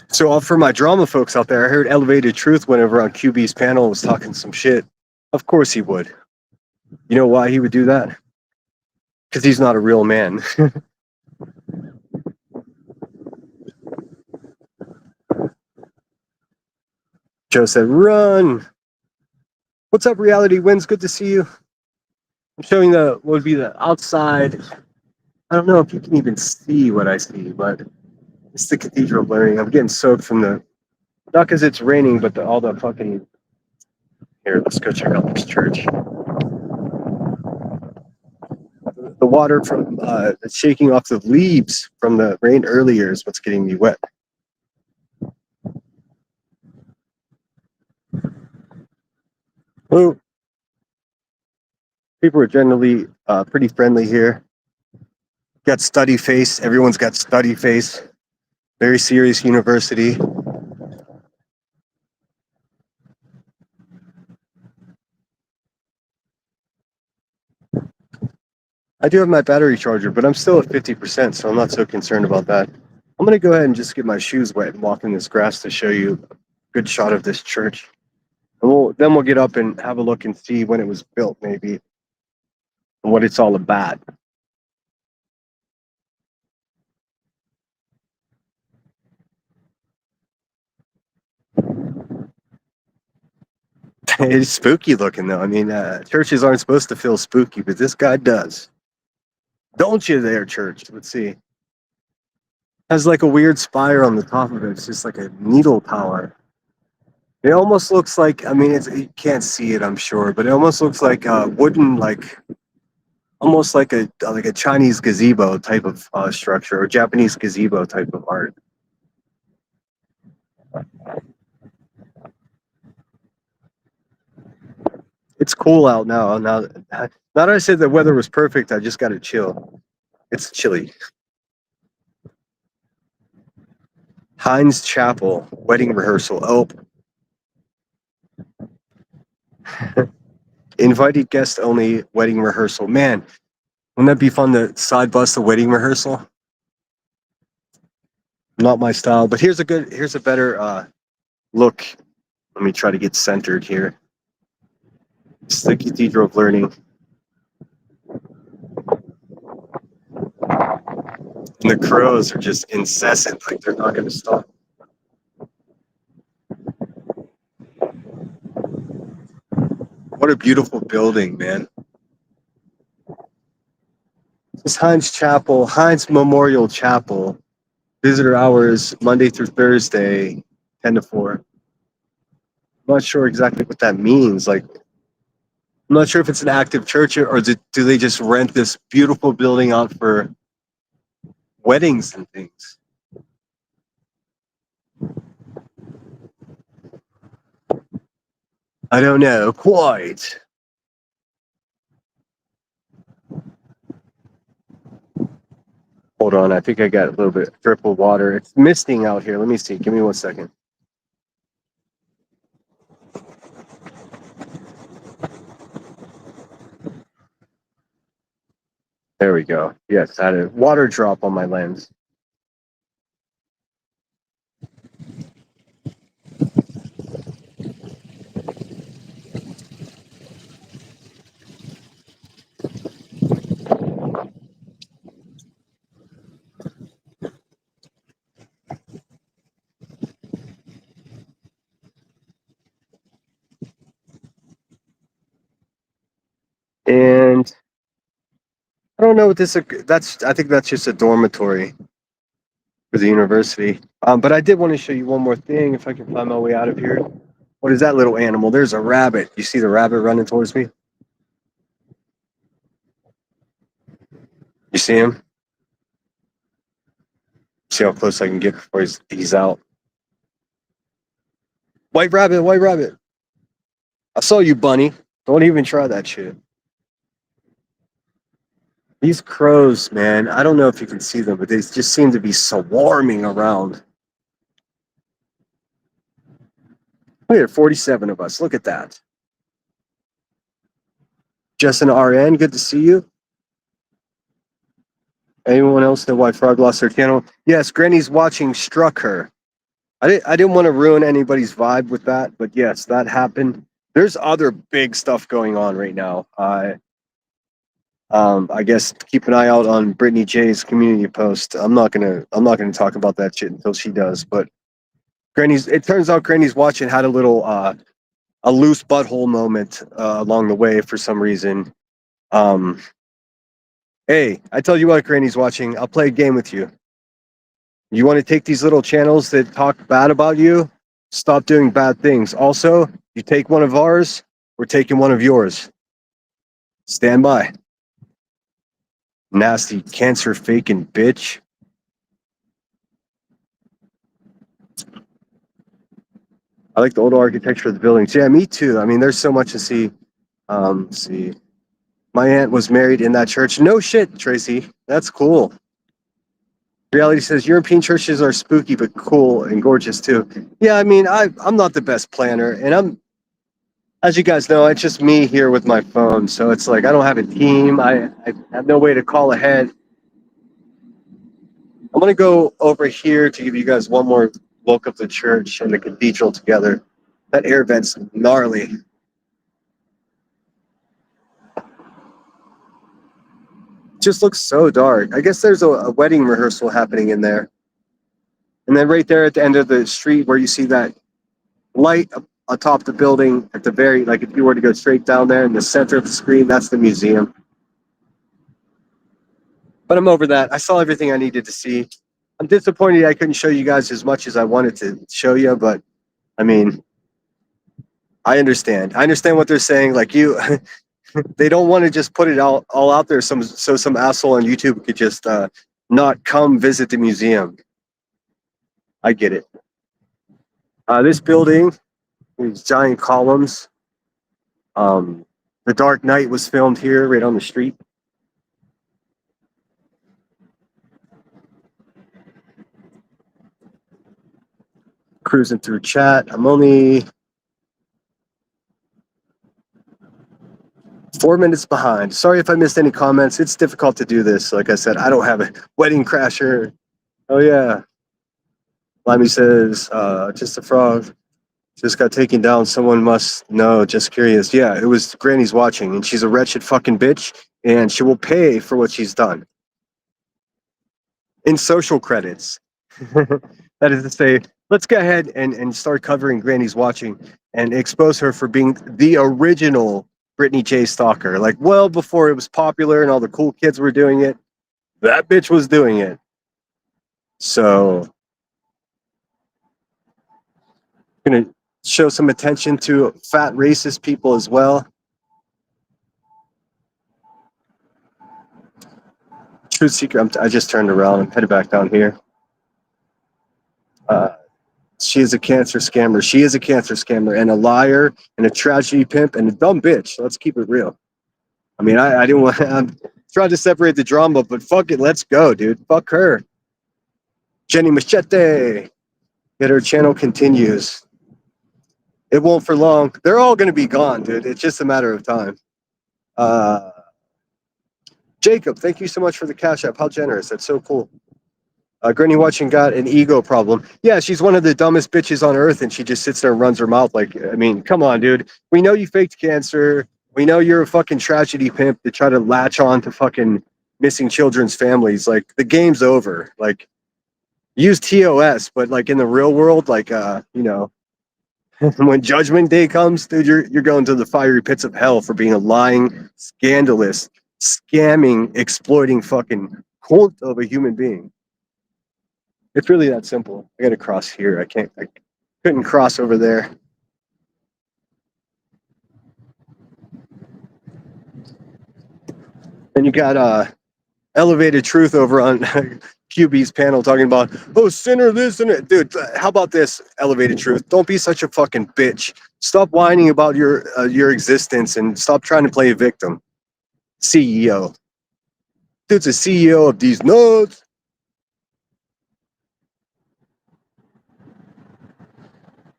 Speaker 1: So for my drama folks out there, I heard Elevated Truth whenever on QB's panel was talking some shit. Of course he would. You know why he would do that? Because he's not a real man. Joe said, run. What's up, Reality Wins? Good to see you. I'm showing what would be the outside. I don't know if you can even see what I see, but it's the Cathedral of Learning. I'm getting soaked from not because it's raining, but all the fucking. Here, let's go check out this church. The water from shaking off the leaves from the rain earlier is what's getting me wet. Well, people are generally pretty friendly here. Got study face. Everyone's got study face. Very serious university. I do have my battery charger, but I'm still at 50%, so I'm not so concerned about that. I'm going to go ahead and just get my shoes wet and walk in this grass to show you a good shot of this church. And then we'll get up and have a look and see when it was built, maybe, and what it's all about. It's spooky looking, though. I mean, churches aren't supposed to feel spooky, but this guy does. Don't you there, church? Let's see. Has like a weird spire on the top of it. It's just like a needle tower. It almost looks like, I mean, you can't see it, I'm sure, but it almost looks like a wooden, almost like a Chinese gazebo type of structure, or Japanese gazebo type of art. It's cool out now. Now that I said the weather was perfect, I just got to chill. It's chilly. Heinz Chapel wedding rehearsal. Oh, invited guest only wedding rehearsal. Man, wouldn't that be fun to side bus the wedding rehearsal? Not my style, but here's a better look. Let me try to get centered here. It's the Cathedral of Learning. And the crows are just incessant, like they're not going to stop. What a beautiful building, man. This Heinz Chapel, Heinz Memorial Chapel. Visitor hours Monday through Thursday, 10 to 4. I'm not sure exactly what that means. Like, I'm not sure if it's an active church or do they just rent this beautiful building out for weddings and things. I don't know quite. Hold on, I think I got a little bit of drip of water. It's misting out here. Let me see. Give me 1 second. There we go. Yes, I had a water drop on my lens. And I don't know what this. I think that's just a dormitory for the university. But I did want to show you one more thing. If I can find my way out of here. What is that little animal? There's a rabbit. You see the rabbit running towards me? You see him? See how close I can get before he's out. White rabbit, white rabbit. I saw you, bunny. Don't even try that shit. These crows, man, I don't know if you can see them, but they just seem to be swarming around. Look at 47 of us. Look at that. Justin RN, good to see you. Anyone else know why Frog lost their channel? Yes, Granny's watching struck her. I didn't want to ruin anybody's vibe with that, but yes, that happened. There's other big stuff going on right now. I guess keep an eye out on Brittany J's community post. I'm not gonna talk about that shit until she does. But it turns out Granny's watching had a little a loose butthole moment along the way for some reason. Hey, I tell you what, Granny's watching. I'll play a game with you. You want to take these little channels that talk bad about you? Stop doing bad things. Also, you take one of ours, we're taking one of yours. Stand by. Nasty cancer faking bitch. I like the old architecture of the buildings. Yeah, me too. I mean, there's so much to see. See. My aunt was married in that church. No shit, Tracy. That's cool. Reality says European churches are spooky but cool and gorgeous too. Yeah, I mean, I'm not the best planner, and as you guys know, it's just me here with my phone. So it's like I don't have a team. I have no way to call ahead. I'm gonna go over here to give you guys one more look of the church and the cathedral together. That air vent's gnarly. Just looks so dark. I guess there's a wedding rehearsal happening in there. And then right there at the end of the street where you see that light atop the building at the very, like if you were to go straight down there in the center of the screen, that's the museum. But I'm over that. I saw everything I needed to see. I'm disappointed I couldn't show you guys as much as I wanted to show you, but I mean, I understand. I understand what they're saying. Like they don't want to just put it all out there so some asshole on YouTube could just not come visit the museum. I get it. This building, these giant columns. The Dark Knight was filmed here, right on the street. Cruising through chat. I'm only 4 minutes behind. Sorry if I missed any comments. It's difficult to do this. Like I said, I don't have a wedding crasher. Oh yeah. Limey says, just a frog. Just got taken down. Someone must know. Just curious. Yeah, it was Granny's watching, and she's a wretched fucking bitch, and she will pay for what she's done. In social credits. That is to say, let's go ahead and start covering Granny's watching and expose her for being the original Brittany J stalker. Like, well before it was popular and all the cool kids were doing it, that bitch was doing it. So, I'm gonna show some attention to fat racist people as well. Truth seeker. I just turned around. I'm headed back down here. She is a cancer scammer. She is a cancer scammer and a liar and a tragedy pimp and a dumb bitch. Let's keep it real. I mean, I didn't want. I'm trying to separate the drama, but fuck it, let's go, dude. Fuck her. Jenny Machete. Yet her channel continues. It won't for long. They're all gonna be gone, dude. It's just a matter of time. Jacob, thank you so much for the cash app. How generous. That's so cool. Granny watching got an ego problem. Yeah, she's one of the dumbest bitches on earth, and she just sits there and runs her mouth like, I mean, come on, dude. We know you faked cancer. We know you're a fucking tragedy pimp to try to latch on to fucking missing children's families. Like, the game's over. Like, use TOS, but like in the real world, like, you know, when Judgment Day comes, dude, you're going to the fiery pits of hell for being a lying, scandalous, scamming, exploiting fucking cult of a human being. It's really that simple. I gotta cross here. I couldn't cross over there. And you got Elevated Truth over on QB's panel talking about, oh, sinner this and it. Dude, how about this, Elevated Truth? Don't be such a fucking bitch Stop whining about your existence and stop trying to play a victim. CEO. Dude's a CEO of these nuts.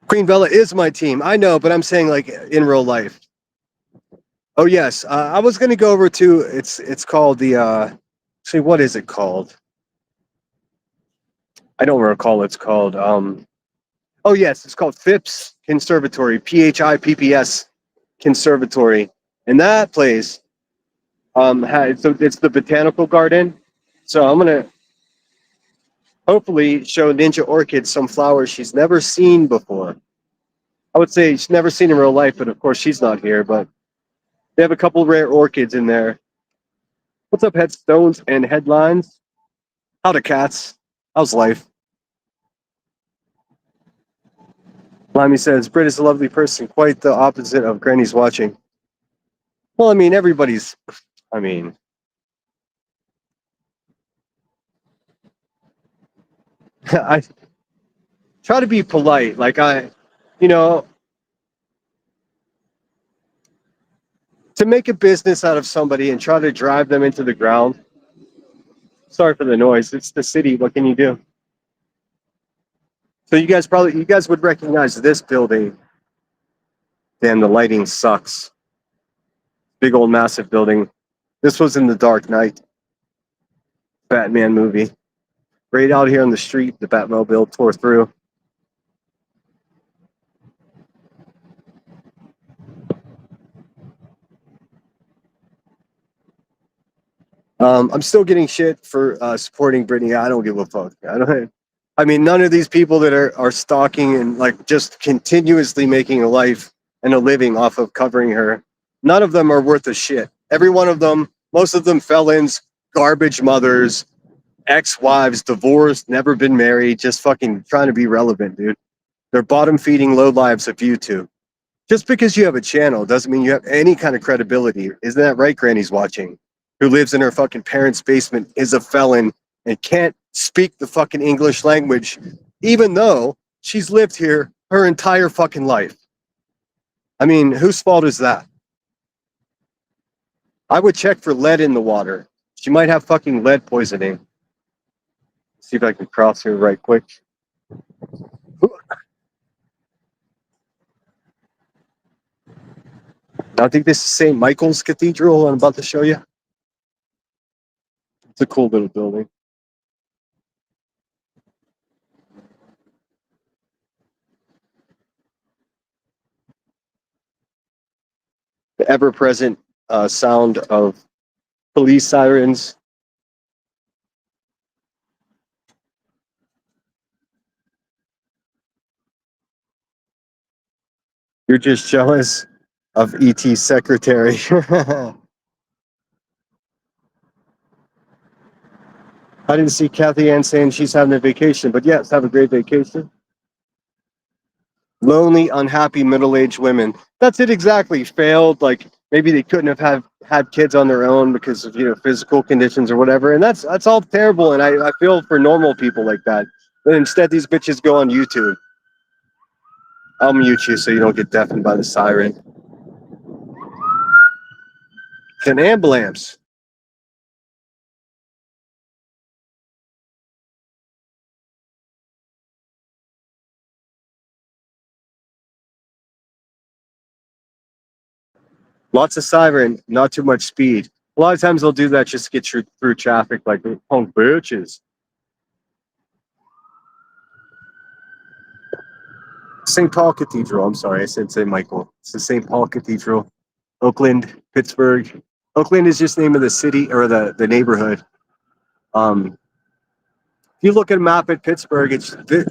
Speaker 1: Queen Bella is my team. I know, but I'm saying like in real life. Oh yes, I was gonna go over to it's called the see what is it called? I don't recall what it's called. Oh yes, it's called Phipps Conservatory, PHIPPS Conservatory, and that place so it's the botanical garden. So I'm gonna hopefully show Ninja Orchid some flowers she's never seen before. I would say she's never seen in real life, but of course she's not here. But they have a couple rare orchids in there. What's up, headstones and headlines? How the cats? How's life? Limey says, Britt is a lovely person, quite the opposite of Granny's watching. Well, I mean, everybody's, I mean, I try to be polite. Like, you know, to make a business out of somebody and try to drive them into the ground. Sorry for the noise. It's the city. What can you do? So you guys would recognize this building. Damn, the lighting sucks. Big old massive building. This was in the Dark Knight Batman movie. Right out here on the street, the Batmobile tore through. I'm still getting shit for supporting Britney. I don't give a fuck. I mean, none of these people that are stalking and like just continuously making a life and a living off of covering her, none of them are worth a shit. Every one of them, most of them felons, garbage mothers, ex-wives, divorced, never been married, just fucking trying to be relevant, dude. They're bottom feeding low lives of YouTube. Just because you have a channel doesn't mean you have any kind of credibility. Isn't that right, Granny's watching? Who lives in her fucking parents' basement, is a felon, and can't speak the fucking English language, even though she's lived here her entire fucking life. I mean, whose fault is that? I would check for lead in the water. She might have fucking lead poisoning. See if I can cross here right quick. I think this is St. Michael's Cathedral I'm about to show you. It's a cool little building. The ever-present sound of police sirens. You're just jealous of ET's secretary. I didn't see Kathy Ann saying she's having a vacation, but yes, have a great vacation. Lonely, unhappy, middle-aged women. That's it exactly. Failed, like maybe they couldn't have had kids on their own because of physical conditions or whatever. And that's all terrible. And I feel for normal people like that. But instead these bitches go on YouTube. I'll mute you so you don't get deafened by the siren. It's an ambulance. Lots of siren, not too much speed. A lot of times they'll do that just to get you through traffic, like punk bitches. St. Paul Cathedral. I'm sorry, I said St. Michael. It's the St. Paul Cathedral. Oakland, Pittsburgh. Oakland is just the name of the city or the neighborhood. If you look at a map at Pittsburgh,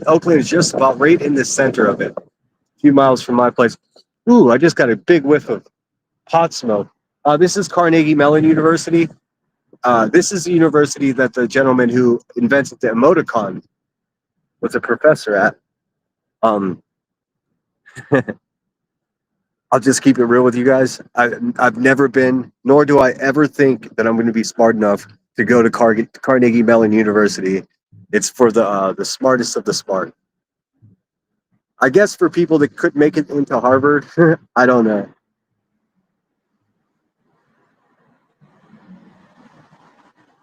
Speaker 1: Oakland is just about right in the center of it. A few miles from my place. Ooh, I just got a big whiff of pot smoke. This is Carnegie Mellon University. This is the university that the gentleman who invented the emoticon was a professor at. I'll just keep it real with you guys. I've never been, nor do I ever think that I'm going to be smart enough to go to Carnegie Mellon University. It's for the smartest of the smart. I guess for people that could make it into Harvard, I don't know.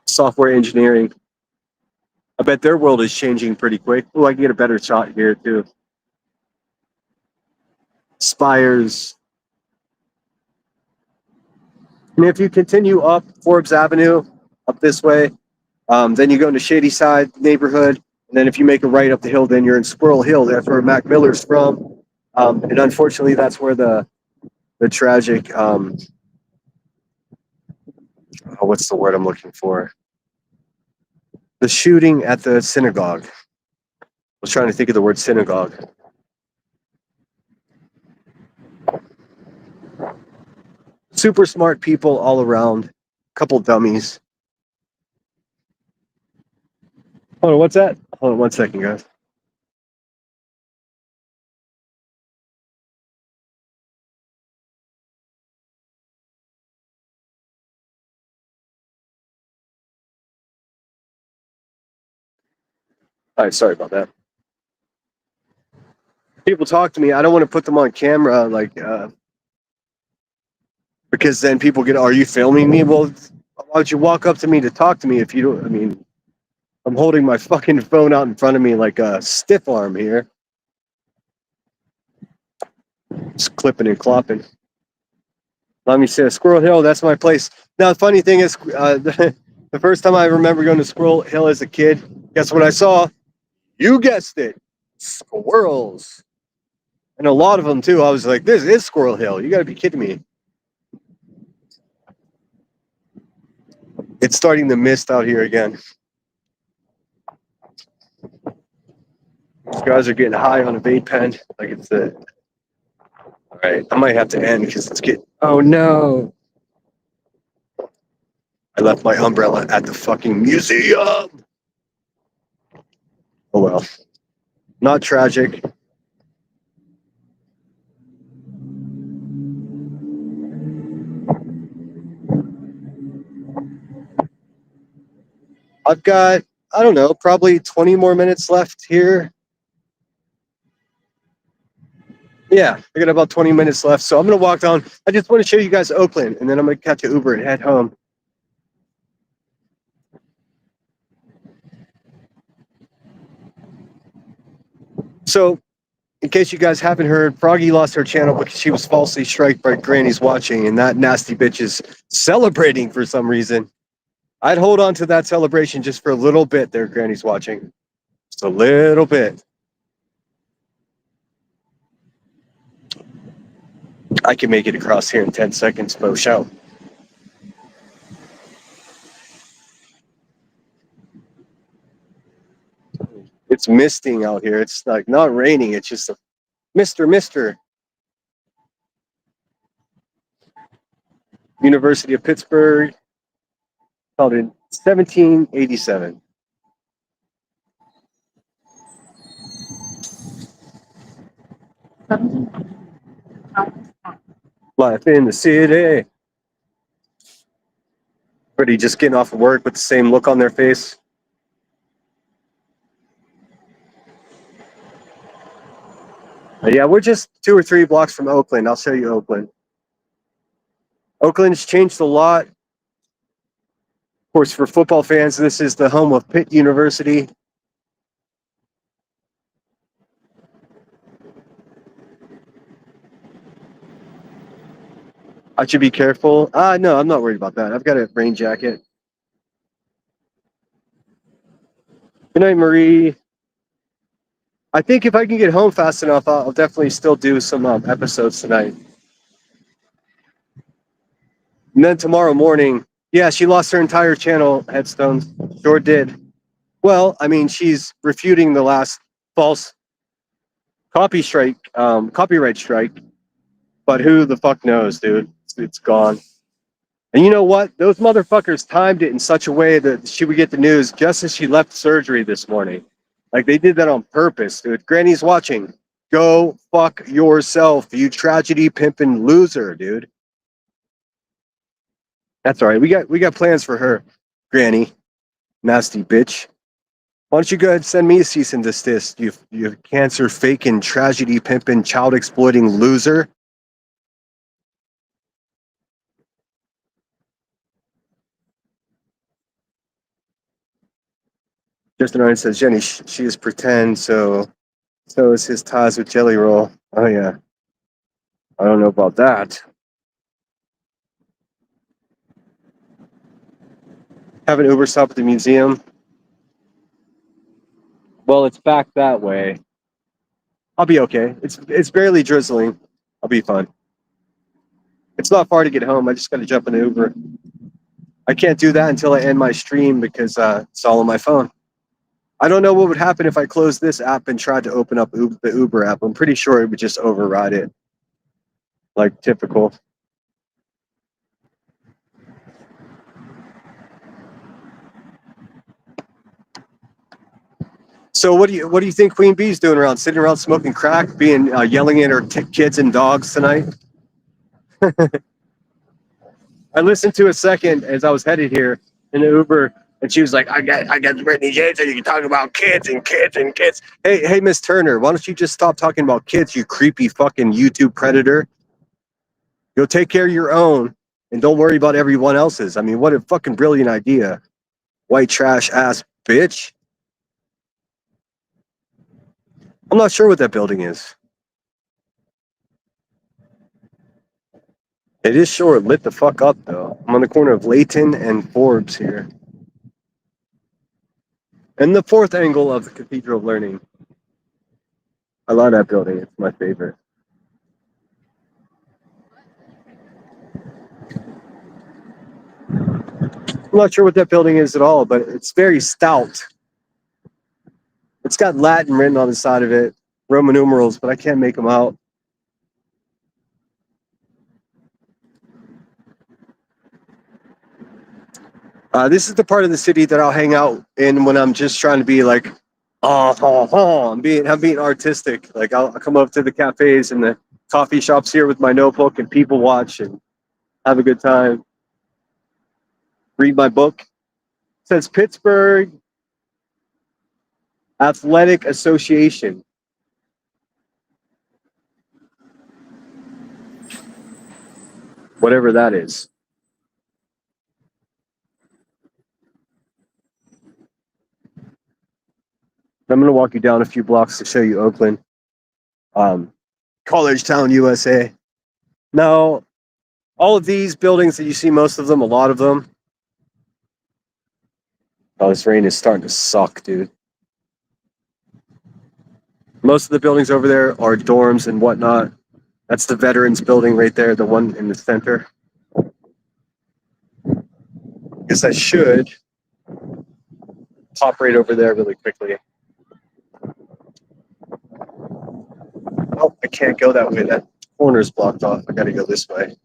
Speaker 1: Software engineering. I bet their world is changing pretty quick. Oh, I can get a better shot here too. Spires. And if you continue up Forbes Avenue, up this way, then you go into Shady Side neighborhood. And then if you make a right up the hill, then you're in Squirrel Hill. That's where Mac Miller's from. And unfortunately, that's where the tragic, what's the word I'm looking for? The shooting at the synagogue. I was trying to think of the word synagogue. Super smart people all around. Couple dummies. Hold on, what's that? Hold on 1 second, guys. All right, sorry about that. People talk to me. I don't want to put them on camera, because then people get, are you filming me? Well, why would you walk up to me to talk to me if you don't? I mean, I'm holding my fucking phone out in front of me like a stiff arm here. Just clipping and clopping. Let me say, Squirrel Hill, that's my place. Now, the funny thing is, the first time I remember going to Squirrel Hill as a kid, guess what I saw? You guessed it. Squirrels. And a lot of them, too. I was like, this is Squirrel Hill. You got to be kidding me. It's starting to mist out here again. These guys are getting high on a vape pen. Like it's the... All right, I might have to end because it's getting... Oh, no. I left my umbrella at the fucking museum. Oh, well. Not tragic. I've got, I don't know, probably 20 more minutes left here. Yeah, I got about 20 minutes left. So I'm going to walk down. I just want to show you guys Oakland, and then I'm going to catch an Uber and head home. So, in case you guys haven't heard, Froggy lost her channel because she was falsely striked by Granny's Watching, and that nasty bitch is celebrating for some reason. I'd hold on to that celebration just for a little bit there, Granny's Watching. Just a little bit. I can make it across here in 10 seconds, Bo show. It's misting out here. It's like not raining. It's just a mister. University of Pittsburgh, founded in 1787. Life in the city. Everybody just getting off of work with the same look on their face. But yeah, we're just 2 or 3 blocks from Oakland. I'll show you Oakland. Oakland's changed a lot. Of course, for football fans, this is the home of Pitt University. I should be careful. No, I'm not worried about that. I've got a rain jacket. Good night, Marie. I think if I can get home fast enough, I'll definitely still do some episodes tonight. And then tomorrow morning, yeah, she lost her entire channel, Headstones. Sure did. Well, I mean, she's refuting the last false copyright strike. But who the fuck knows, dude? It's gone. And you know what? Those motherfuckers timed it in such a way that she would get the news just as she left surgery this morning. Like, they did that on purpose, dude. Granny's Watching. Go fuck yourself, you tragedy pimpin' loser, dude. That's all right. We got plans for her, Granny. Nasty bitch. Why don't you go ahead and send me a cease and desist, you cancer faking, tragedy pimping, child exploiting loser. Justin Ryan says, Jenny, she is pretend, so is his ties with Jelly Roll. Oh, yeah. I don't know about that. Have an Uber stop at the museum. Well, it's back that way. I'll be okay. It's barely drizzling. I'll be fine. It's not far to get home. I just got to jump in an Uber. I can't do that until I end my stream because it's all on my phone. I don't know what would happen if I closed this app and tried to open up the Uber app. I'm pretty sure it would just override it, like typical. So what do you think Queen Bee's doing around? Sitting around smoking crack, being yelling at her kids and dogs tonight? I listened to a second as I was headed here in the Uber, and she was like, I got Brittany James, and you can talk about kids and kids and kids. Hey, Miss Turner, why don't you just stop talking about kids, you creepy fucking YouTube predator? Go take care of your own and don't worry about everyone else's. I mean, what a fucking brilliant idea. White trash ass bitch. I'm not sure what that building is. It is short, lit the fuck up though. I'm on the corner of Layton and Forbes here. And the fourth angle of the Cathedral of Learning. I love that building. It's my favorite. I'm not sure what that building is at all, but it's very stout. It's got Latin written on the side of it, Roman numerals, but I can't make them out. This is the part of the city that I'll hang out in when I'm just trying to be like, I'm being artistic. Like I'll come up to the cafes and the coffee shops here with my notebook and people watch and have a good time. Read my book. It says Pittsburgh Athletic Association. Whatever that is. I'm going to walk you down a few blocks to show you Oakland. College Town, USA. Now, all of these buildings that you see, most of them, a lot of them. Oh, this rain is starting to suck, dude. Most of the buildings over there are dorms and whatnot. That's the Veterans Building right there, the one in the center. Guess I should pop right over there really quickly. Oh, I can't go that way. That corner's blocked off. I gotta go this way.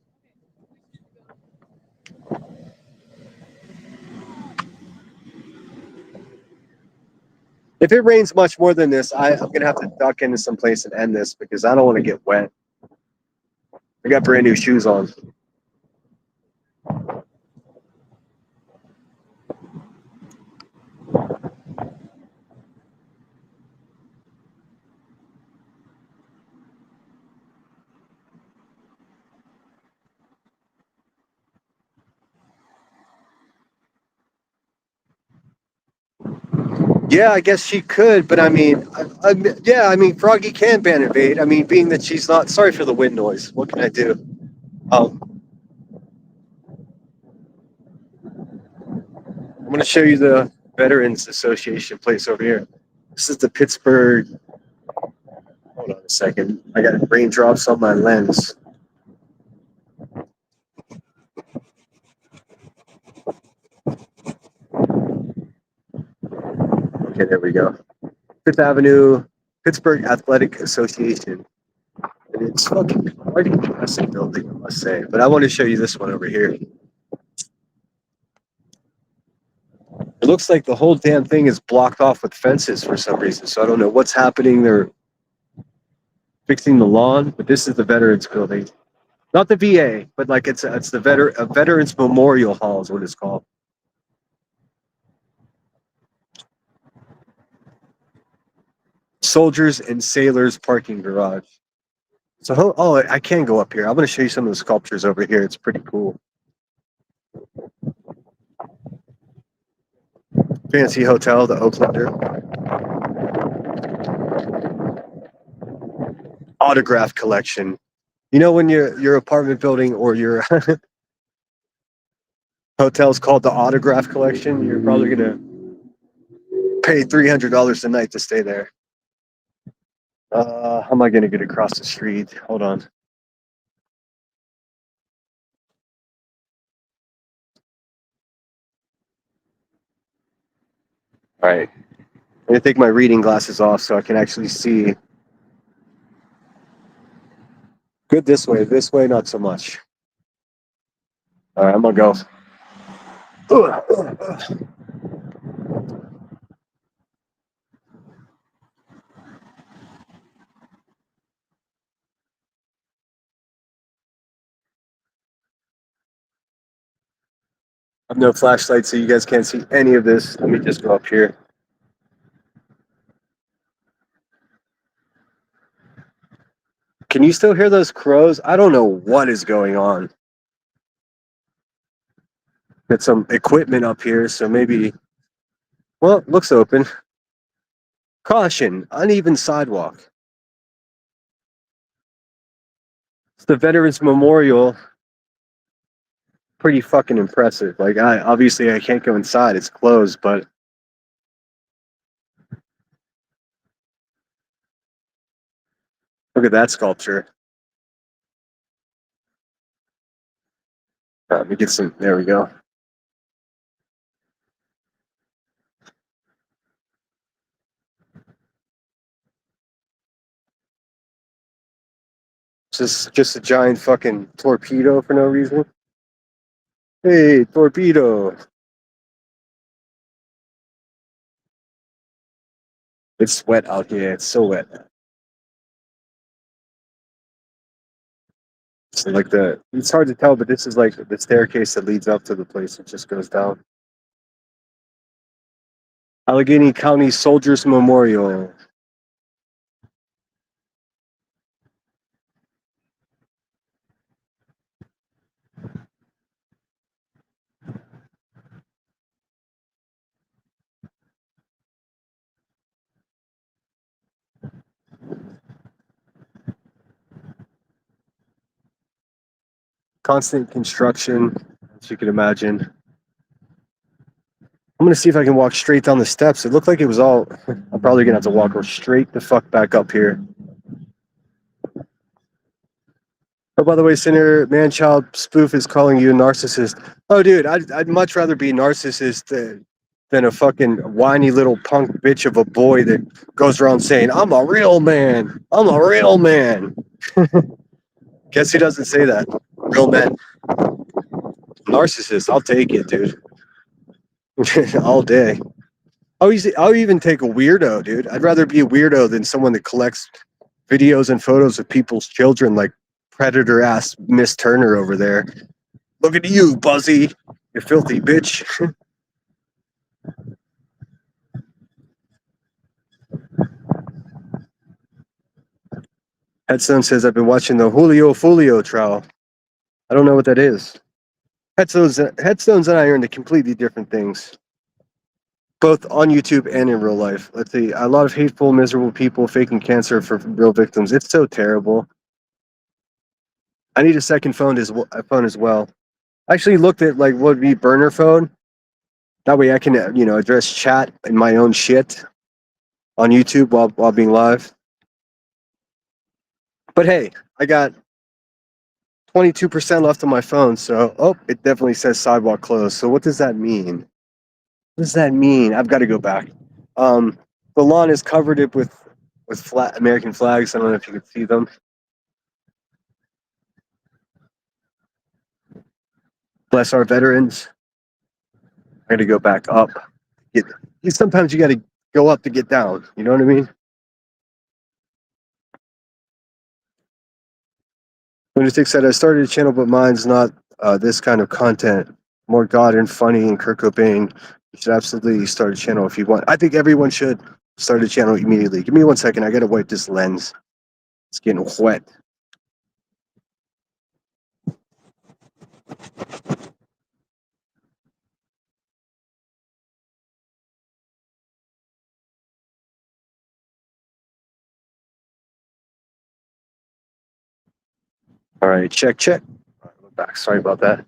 Speaker 1: If it rains much more than this, I'm gonna have to duck into some place and end this because I don't want to get wet. I got brand new shoes on. Yeah, I guess she could, but I mean, Froggy can ban invade. I mean, being that she's not. Sorry for the wind noise. What can I do? I'm going to show you the Veterans Association place over here. This is the Pittsburgh. Hold on a second. I got raindrops on my lens. Okay, there we go. Fifth Avenue, Pittsburgh Athletic Association. And it's fucking quite an impressive building, I must say. But I want to show you this one over here. It looks like the whole damn thing is blocked off with fences for some reason. So I don't know what's happening. They're fixing the lawn, but this is the Veterans Building. Not the VA, but like it's the Veterans Memorial Hall is what it's called. Soldiers and Sailors Parking Garage. So, oh, I can go up here. I'm going to show you some of the sculptures over here. It's pretty cool. Fancy hotel, the Oaklander. Autograph collection. You know when your apartment building or your hotel's called the Autograph Collection, you're probably going to pay $300 a night to stay there. How am I going to get across the street? Hold on. All right. I'm going to take my reading glasses off so I can actually see. Good this way, not so much. All right, I'm going to go. I have no flashlight, so you guys can't see any of this. Let me just go up here. Can you still hear those crows? I don't know what is going on. Got some equipment up here, so maybe. Well, it looks open. Caution, uneven sidewalk. It's the Veterans Memorial. Pretty fucking impressive. Like, obviously I can't go inside. It's closed, but look at that sculpture. Let me get some. There we go. Just a giant fucking torpedo for no reason. Hey, torpedo. It's wet out here. It's so wet. So like it's hard to tell, but this is like the staircase that leads up to the place. It just goes down. Allegheny County Soldiers Memorial. Constant construction, as you can imagine. I'm gonna see if I can walk straight down the steps. It looked like it was all. I'm probably gonna have to walk straight the fuck back up here. Oh, by the way, Sinner Manchild Spoof is calling you a narcissist. Oh, dude, I'd much rather be a narcissist than a fucking whiny little punk bitch of a boy that goes around saying, "I'm a real man. I'm a real man." Guess he doesn't say that. Real men. Narcissist, I'll take it, dude. All day. I'll even take a weirdo, dude. I'd rather be a weirdo than someone that collects videos and photos of people's children like predator ass Miss Turner over there. Look at you, Buzzy. You filthy bitch. Headstone says, I've been watching the Julio Folio trial. I don't know what that is. Headstones and I are into completely different things, both on YouTube and in real life. Let's see, a lot of hateful, miserable people faking cancer for real victims. It's so terrible. I need a second phone as well. I actually looked at like what would be burner phone. That way I can, address chat and my own shit on YouTube while being live. But hey, I got 22% left on my phone, so it definitely says sidewalk closed. So what does that mean? What does that mean? I've got to go back. The lawn is covered with flat American flags. I don't know if you can see them. Bless our veterans. I got to go back up. Sometimes you got to go up to get down. You know what I mean? Lunatic said, I started a channel, but mine's not this kind of content. More God and funny and Kurt Cobain. You should absolutely start a channel if you want. I think everyone should. Start the channel immediately. Give me 1 second. I gotta wipe this lens. It's getting wet. All right, check. All right, we're back. Sorry about that.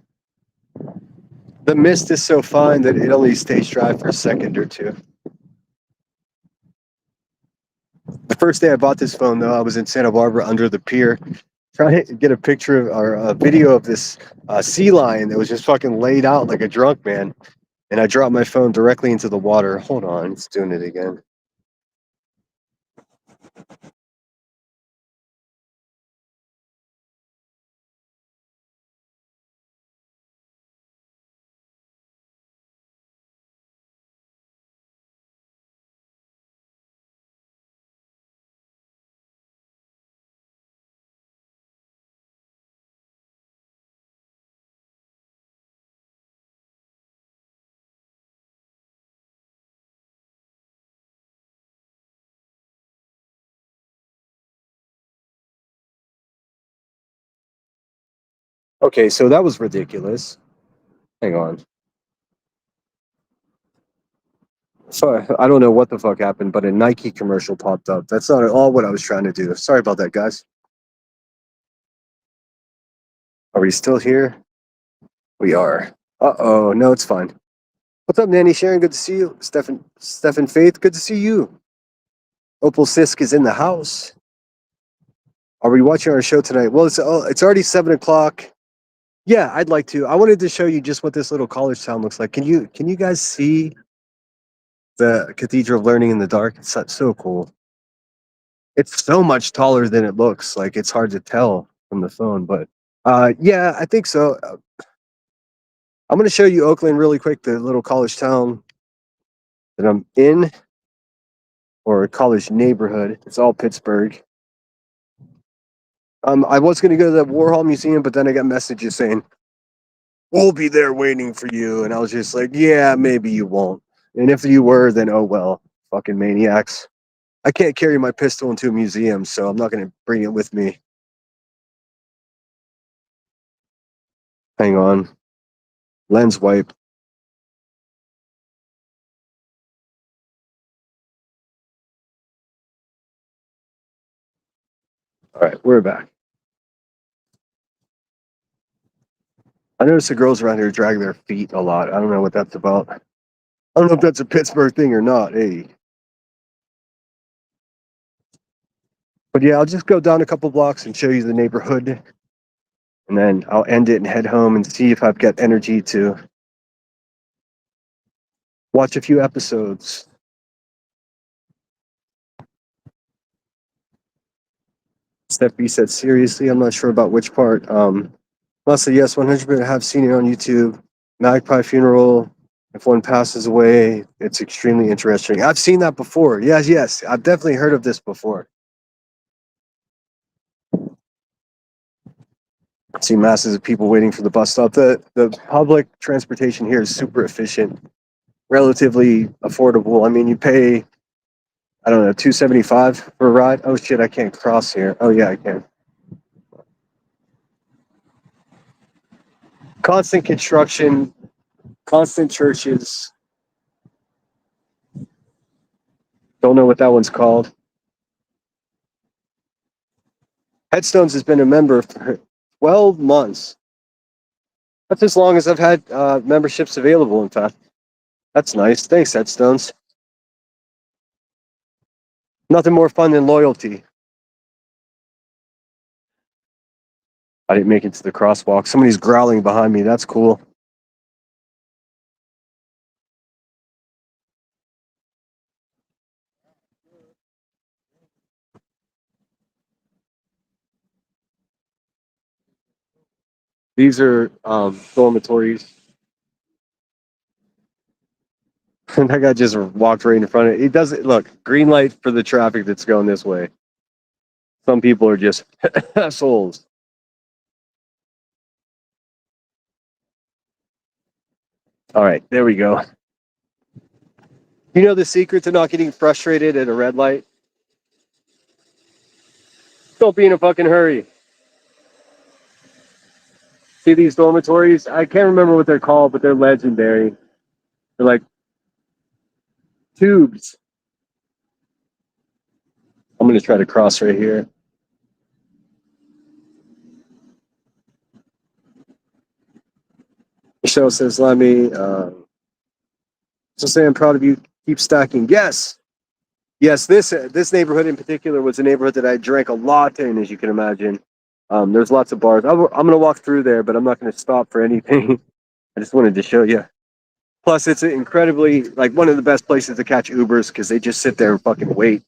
Speaker 1: The mist is so fine that it only stays dry for a second or two. The first day I bought this phone, though, I was in Santa Barbara under the pier, trying to get a picture of, or a video of this sea lion that was just fucking laid out like a drunk man. And I dropped my phone directly into the water. Hold on, it's doing it again. Okay, so that was ridiculous. Hang on. So I don't know what the fuck happened, but a Nike commercial popped up. That's not at all what I was trying to do. Sorry about that, guys. Are we still here? We are. Uh-oh, no, it's fine. What's up, Nanny Sharon? Good to see you. Stefan Faith, good to see you. Opal Sisk is in the house. Are we watching our show tonight? Well, it's already 7 o'clock. Yeah, I'd like to. I wanted to show you just what this little college town looks like. Can you guys see the Cathedral of Learning in the dark? It's so cool. It's so much taller than it looks. Like it's hard to tell from the phone, but yeah, I think so. I'm going to show you Oakland really quick, the little college town that I'm in, or a college neighborhood. It's all Pittsburgh. I was going to go to the Warhol Museum, but then I got messages saying, "We'll be there waiting for you." And I was just like, yeah, maybe you won't. And if you were, then oh well, fucking maniacs. I can't carry my pistol into a museum, so I'm not going to bring it with me. Hang on. Lens wipe. All right, we're back. I notice the girls around here drag their feet a lot. I don't know what that's about. I don't know if that's a Pittsburgh thing or not. Hey. But yeah, I'll just go down a couple blocks and show you the neighborhood. And then I'll end it and head home and see if I've got energy to watch a few episodes. Steph B said, seriously, I'm not sure about which part. Mostly, yes, 100% have seen it on YouTube. Magpie funeral. If one passes away, it's extremely interesting. I've seen that before. Yes. I've definitely heard of this before. I see masses of people waiting for the bus stop. The public transportation here is super efficient, relatively affordable. I mean, you pay, I don't know, $2.75 for a ride. Oh shit, I can't cross here. Oh yeah, I can. Constant construction, constant churches. Don't know what that one's called. Headstones has been a member for 12 months. That's as long as I've had memberships available, in fact. That's nice. Thanks, Headstones. Nothing more fun than loyalty. I didn't make it to the crosswalk. Somebody's growling behind me. That's cool. These are dormitories. And that guy just walked right in front of it. He doesn't look, green light for the traffic that's going this way. Some people are just assholes. All right, there we go. You know the secret to not getting frustrated at a red light? Don't be in a fucking hurry. See these dormitories? I can't remember what they're called, but they're legendary. They're like tubes. I'm gonna try to cross right here. Michelle says, "Let me." So say I'm proud of you. Keep stacking. Yes, yes. This neighborhood in particular was a neighborhood that I drank a lot in, as you can imagine. There's lots of bars. I'm gonna walk through there, but I'm not gonna stop for anything. I just wanted to show you. Plus, it's incredibly like one of the best places to catch Ubers because they just sit there and fucking wait.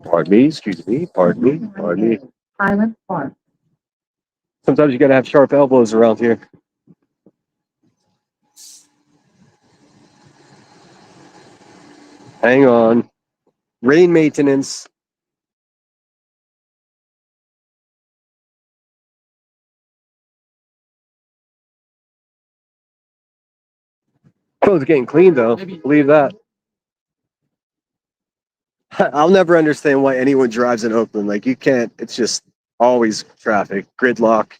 Speaker 1: Pardon me, excuse me, pardon me, pardon me.
Speaker 2: Highland Park.
Speaker 1: Sometimes you gotta have sharp elbows around here. Hang on. Rain maintenance. Clothes getting clean though. Believe that. I'll never understand why anyone drives in Oakland. Like you can't. It's just always traffic, gridlock.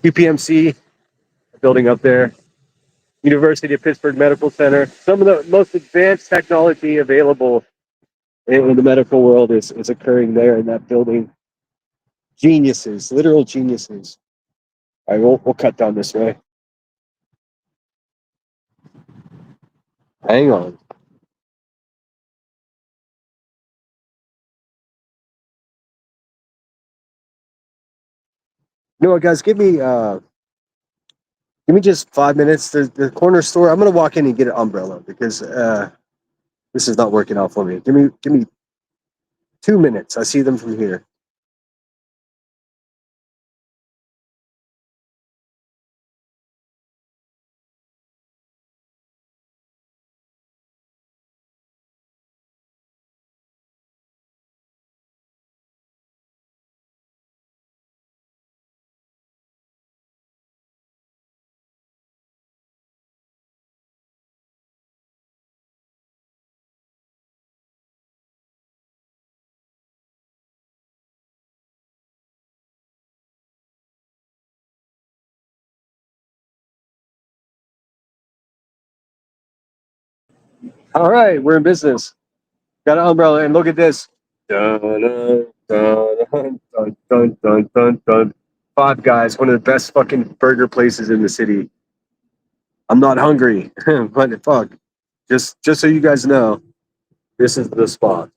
Speaker 1: UPMC building up there. University of Pittsburgh Medical Center. Some of the most advanced technology available in the medical world is occurring there in that building. Geniuses, literal geniuses. All right, we'll cut down this way. Hang on. You know what, guys? Give me just 5 minutes. The corner store. I'm gonna walk in and get an umbrella because this is not working out for me. Give me 2 minutes. I see them from here. All right, we're in business. Got an umbrella, and look at this. Dun, dun, dun, dun, dun, dun, dun, dun. Five Guys, one of the best fucking burger places in the city. I'm not hungry, but fuck. Just so you guys know, this is the spot.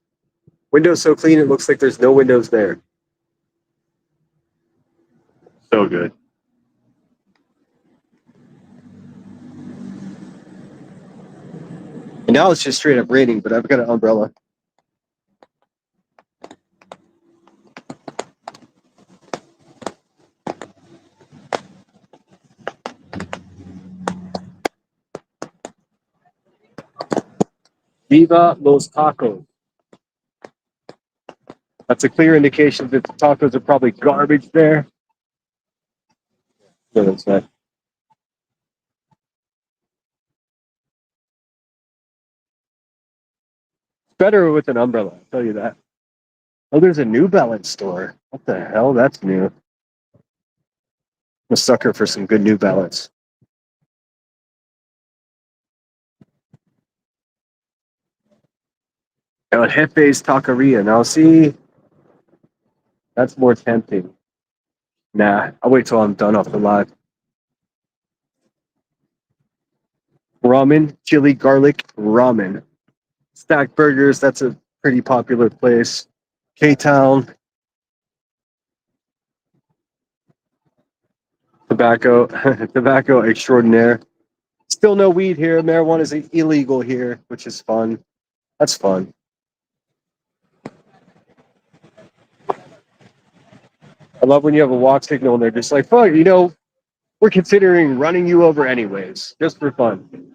Speaker 1: Windows so clean it looks like there's no windows there. So good. And now it's just straight up raining, but I've got an umbrella. Viva Los Tacos. That's a clear indication that the tacos are probably garbage there. No, that's not. It's better with an umbrella, I'll tell you that. Oh, there's a New Balance store. What the hell? That's new. I'm a sucker for some good New Balance. El Jefe's Taqueria. Now, see, that's more tempting. Nah, I'll wait till I'm done off the live. Ramen, chili, garlic, ramen. Stack Burgers, that's a pretty popular place. K-Town. Tobacco, tobacco extraordinaire. Still no weed here. Marijuana is illegal here, which is fun. That's fun. I love when you have a walk signal and they're just like, fuck, we're considering running you over anyways, just for fun.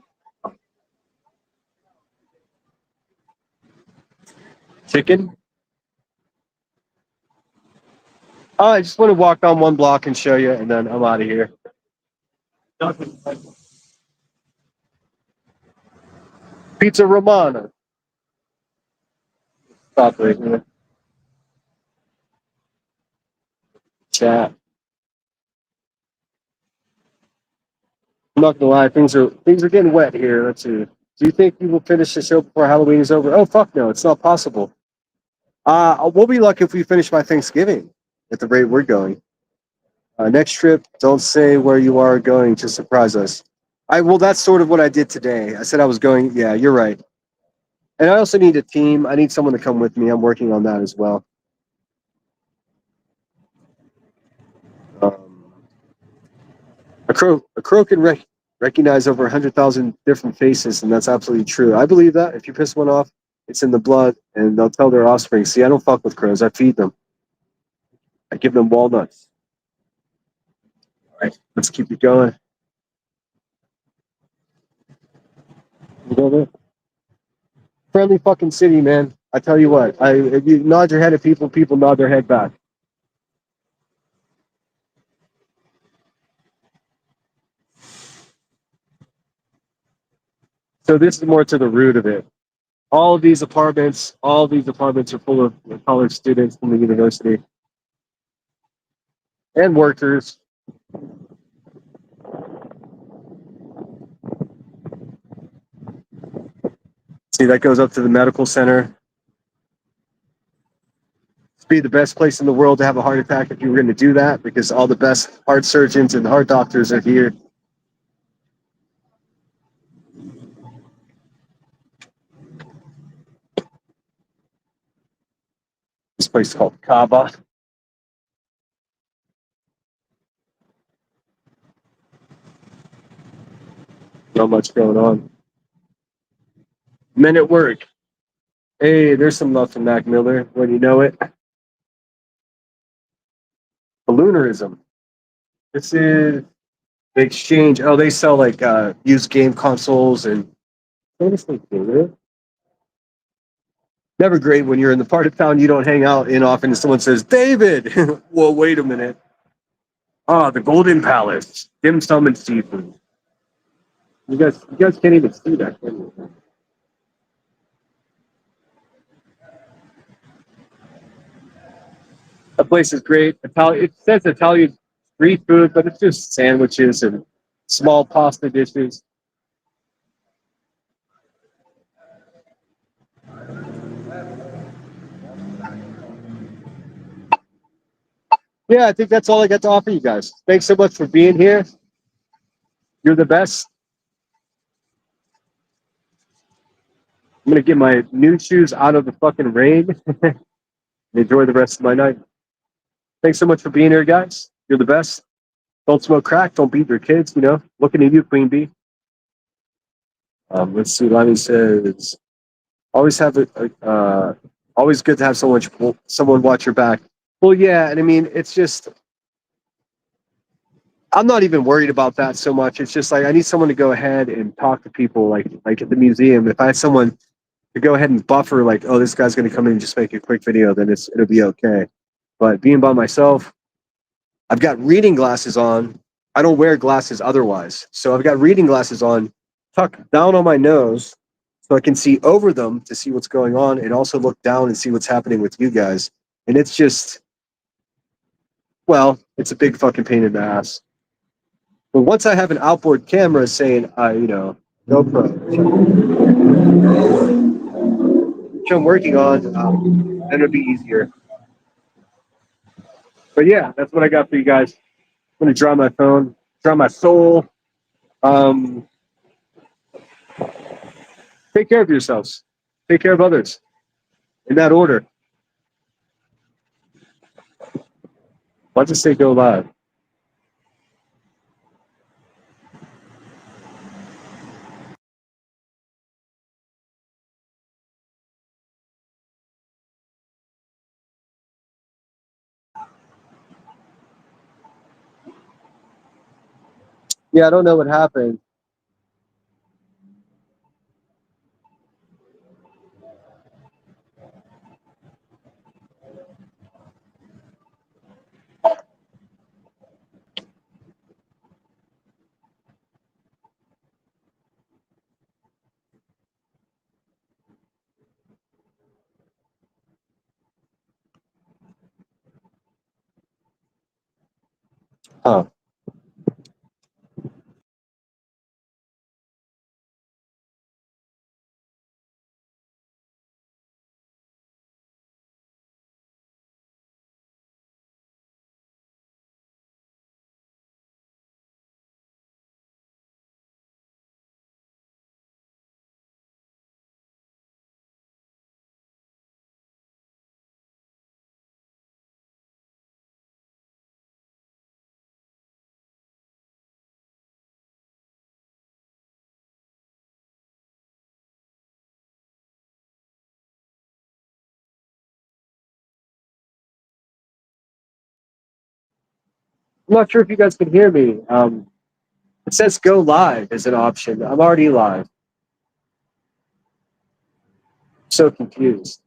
Speaker 1: Chicken? I just want to walk down one block and show you, and then I'm out of here. Pizza Romana. Stop right here. Chat. I'm not gonna lie, things are getting wet here. Let's see. Do you think you will finish the show before Halloween is over? Oh fuck no, it's not possible. We'll be lucky if we finish by Thanksgiving at the rate we're going. Next trip, don't say where you are going to surprise us. Well, that's sort of what I did today. I said I was going. Yeah, you're right. And I also need a team. I need someone to come with me. I'm working on that as well. Um, a crow can recognize over 100,000 different faces, and that's absolutely true. I believe that. If you piss one off, it's in the blood, and they'll tell their offspring. See, I don't fuck with crows. I feed them. I give them walnuts. All right, let's keep it going. You know that? Friendly fucking city, man. I tell you what. If you nod your head at people, people nod their head back. So this is more to the root of it. All of these apartments are full of college students from the university and workers. See, that goes up to the medical center. It'd be the best place in the world to have a heart attack if you were going to do that, because all the best heart surgeons and heart doctors are here. This place is called Kaba. Not much going on. Men at work. Hey, there's some love from Mac Miller when you know it. Balloonerism. This is the exchange. Oh, they sell like used game consoles and never great when you're in the part of town you don't hang out in often and someone says, David. Well, wait a minute. The Golden Palace. Dim sum and seafood. You guys can't even see that, can you? That place is great. Italian. It says Italian street food, but it's just sandwiches and small pasta dishes. Yeah, I think that's all I got to offer you guys. Thanks so much for being here. You're the best. I'm gonna get my new shoes out of the fucking rain and enjoy the rest of my night. Thanks so much for being here, guys. You're the best. Don't smoke crack. Don't beat your kids. Looking at you, Queen Bee. Let's see. Lonnie says, always have it. Always good to have someone watch your back. Well, yeah, and I mean, it's just I'm not even worried about that so much. It's just like I need someone to go ahead and talk to people, like at the museum. If I had someone to go ahead and buffer, like, oh, this guy's going to come in and just make a quick video, then it'll be okay. But being by myself, I've got reading glasses on. I don't wear glasses otherwise, so I've got reading glasses on, tucked down on my nose, so I can see over them to see what's going on, and also look down and see what's happening with you guys. And it's just, well, it's a big fucking pain in the ass. But once I have an outboard camera saying, GoPro, which I'm working on, then it'll be easier. But yeah, that's what I got for you guys. I'm gonna draw my phone, draw my soul. Take care of yourselves. Take care of others. In that order. Let's just say go live. Yeah, I don't know what happened.
Speaker 4: Huh. I'm not sure if you guys can hear me. It says go live as an option. I'm already live. So confused.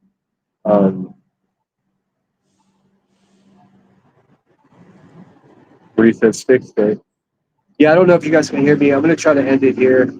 Speaker 4: Where he says fixed it. Yeah, I don't know if you guys can hear me. I'm going to try to end it here.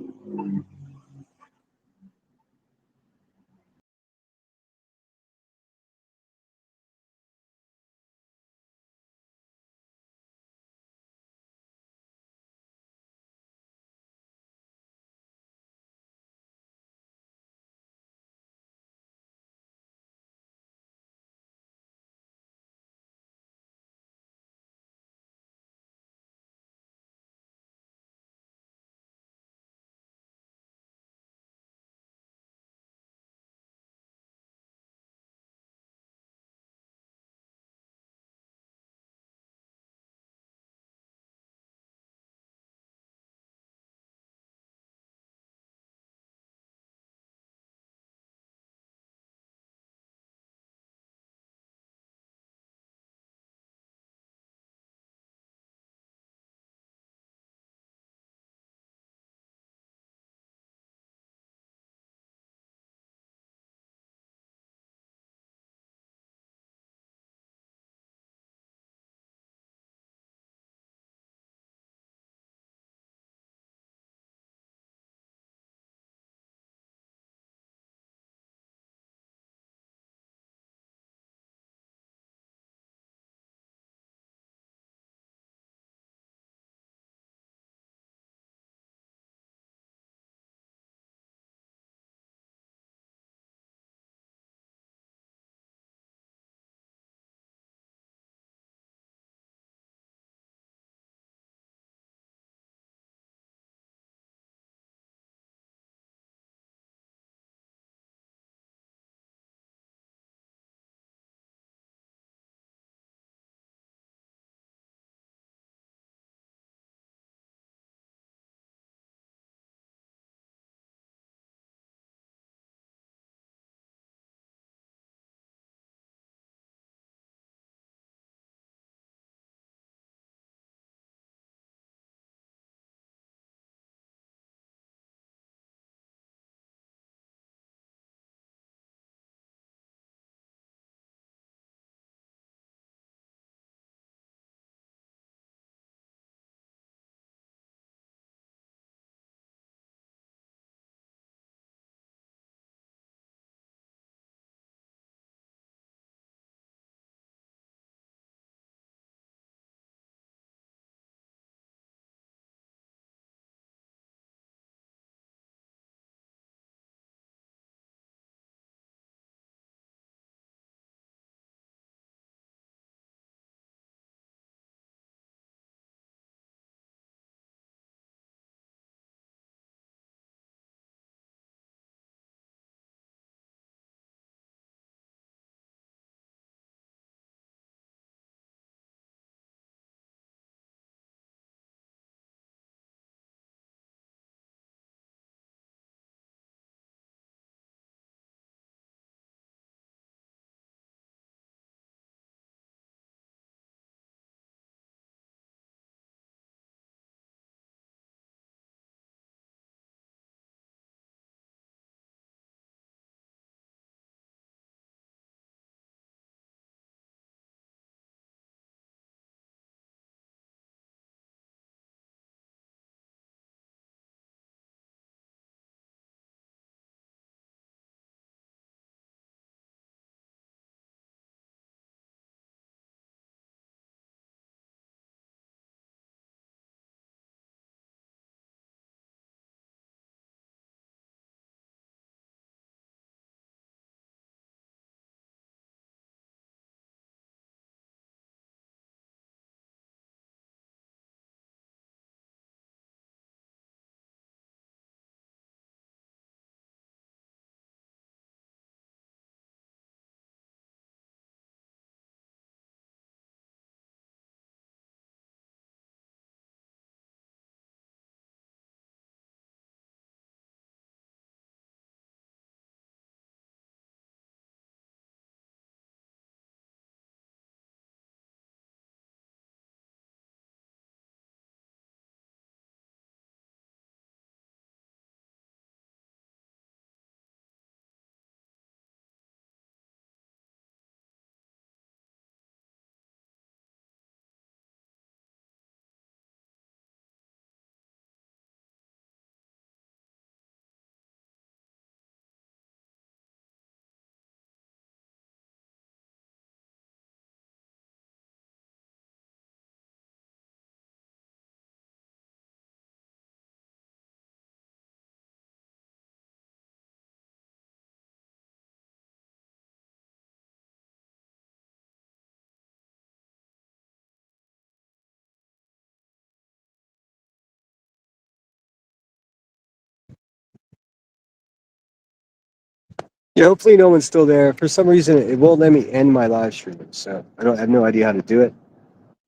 Speaker 1: Yeah, hopefully no one's still there. For some reason, it won't let me end my live stream, so I have no idea how to do it.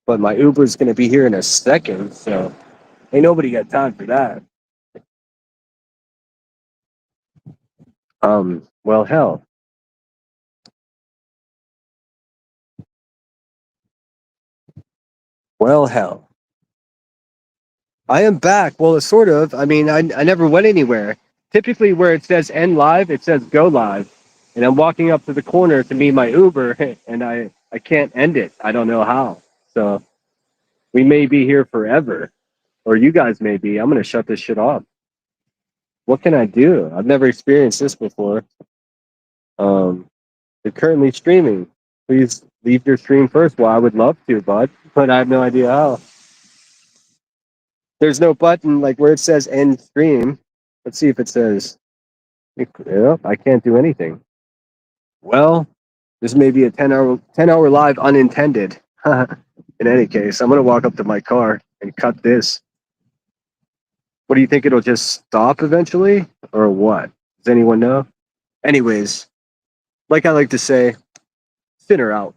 Speaker 1: But my Uber's gonna be here in a second, so ain't nobody got time for that. Well, hell. Well, hell. I am back. Well, sort of. I mean, I never went anywhere. Typically, where it says end live, it says go live. And I'm walking up to the corner to meet my Uber, and I can't end it. I don't know how. So we may be here forever, or you guys may be. I'm going to shut this shit off. What can I do? I've never experienced this before. They're currently streaming. Please leave your stream first. Well, I would love to, bud, but I have no idea how. There's no button like where it says end stream. Let's see if it says. Yeah, I can't do anything. Well, this may be a 10-hour live unintended. In any case, I'm gonna walk up to my car and cut this. What do you think? It'll just stop eventually, or what? Does anyone know? Anyways, like I like to say, thinner out.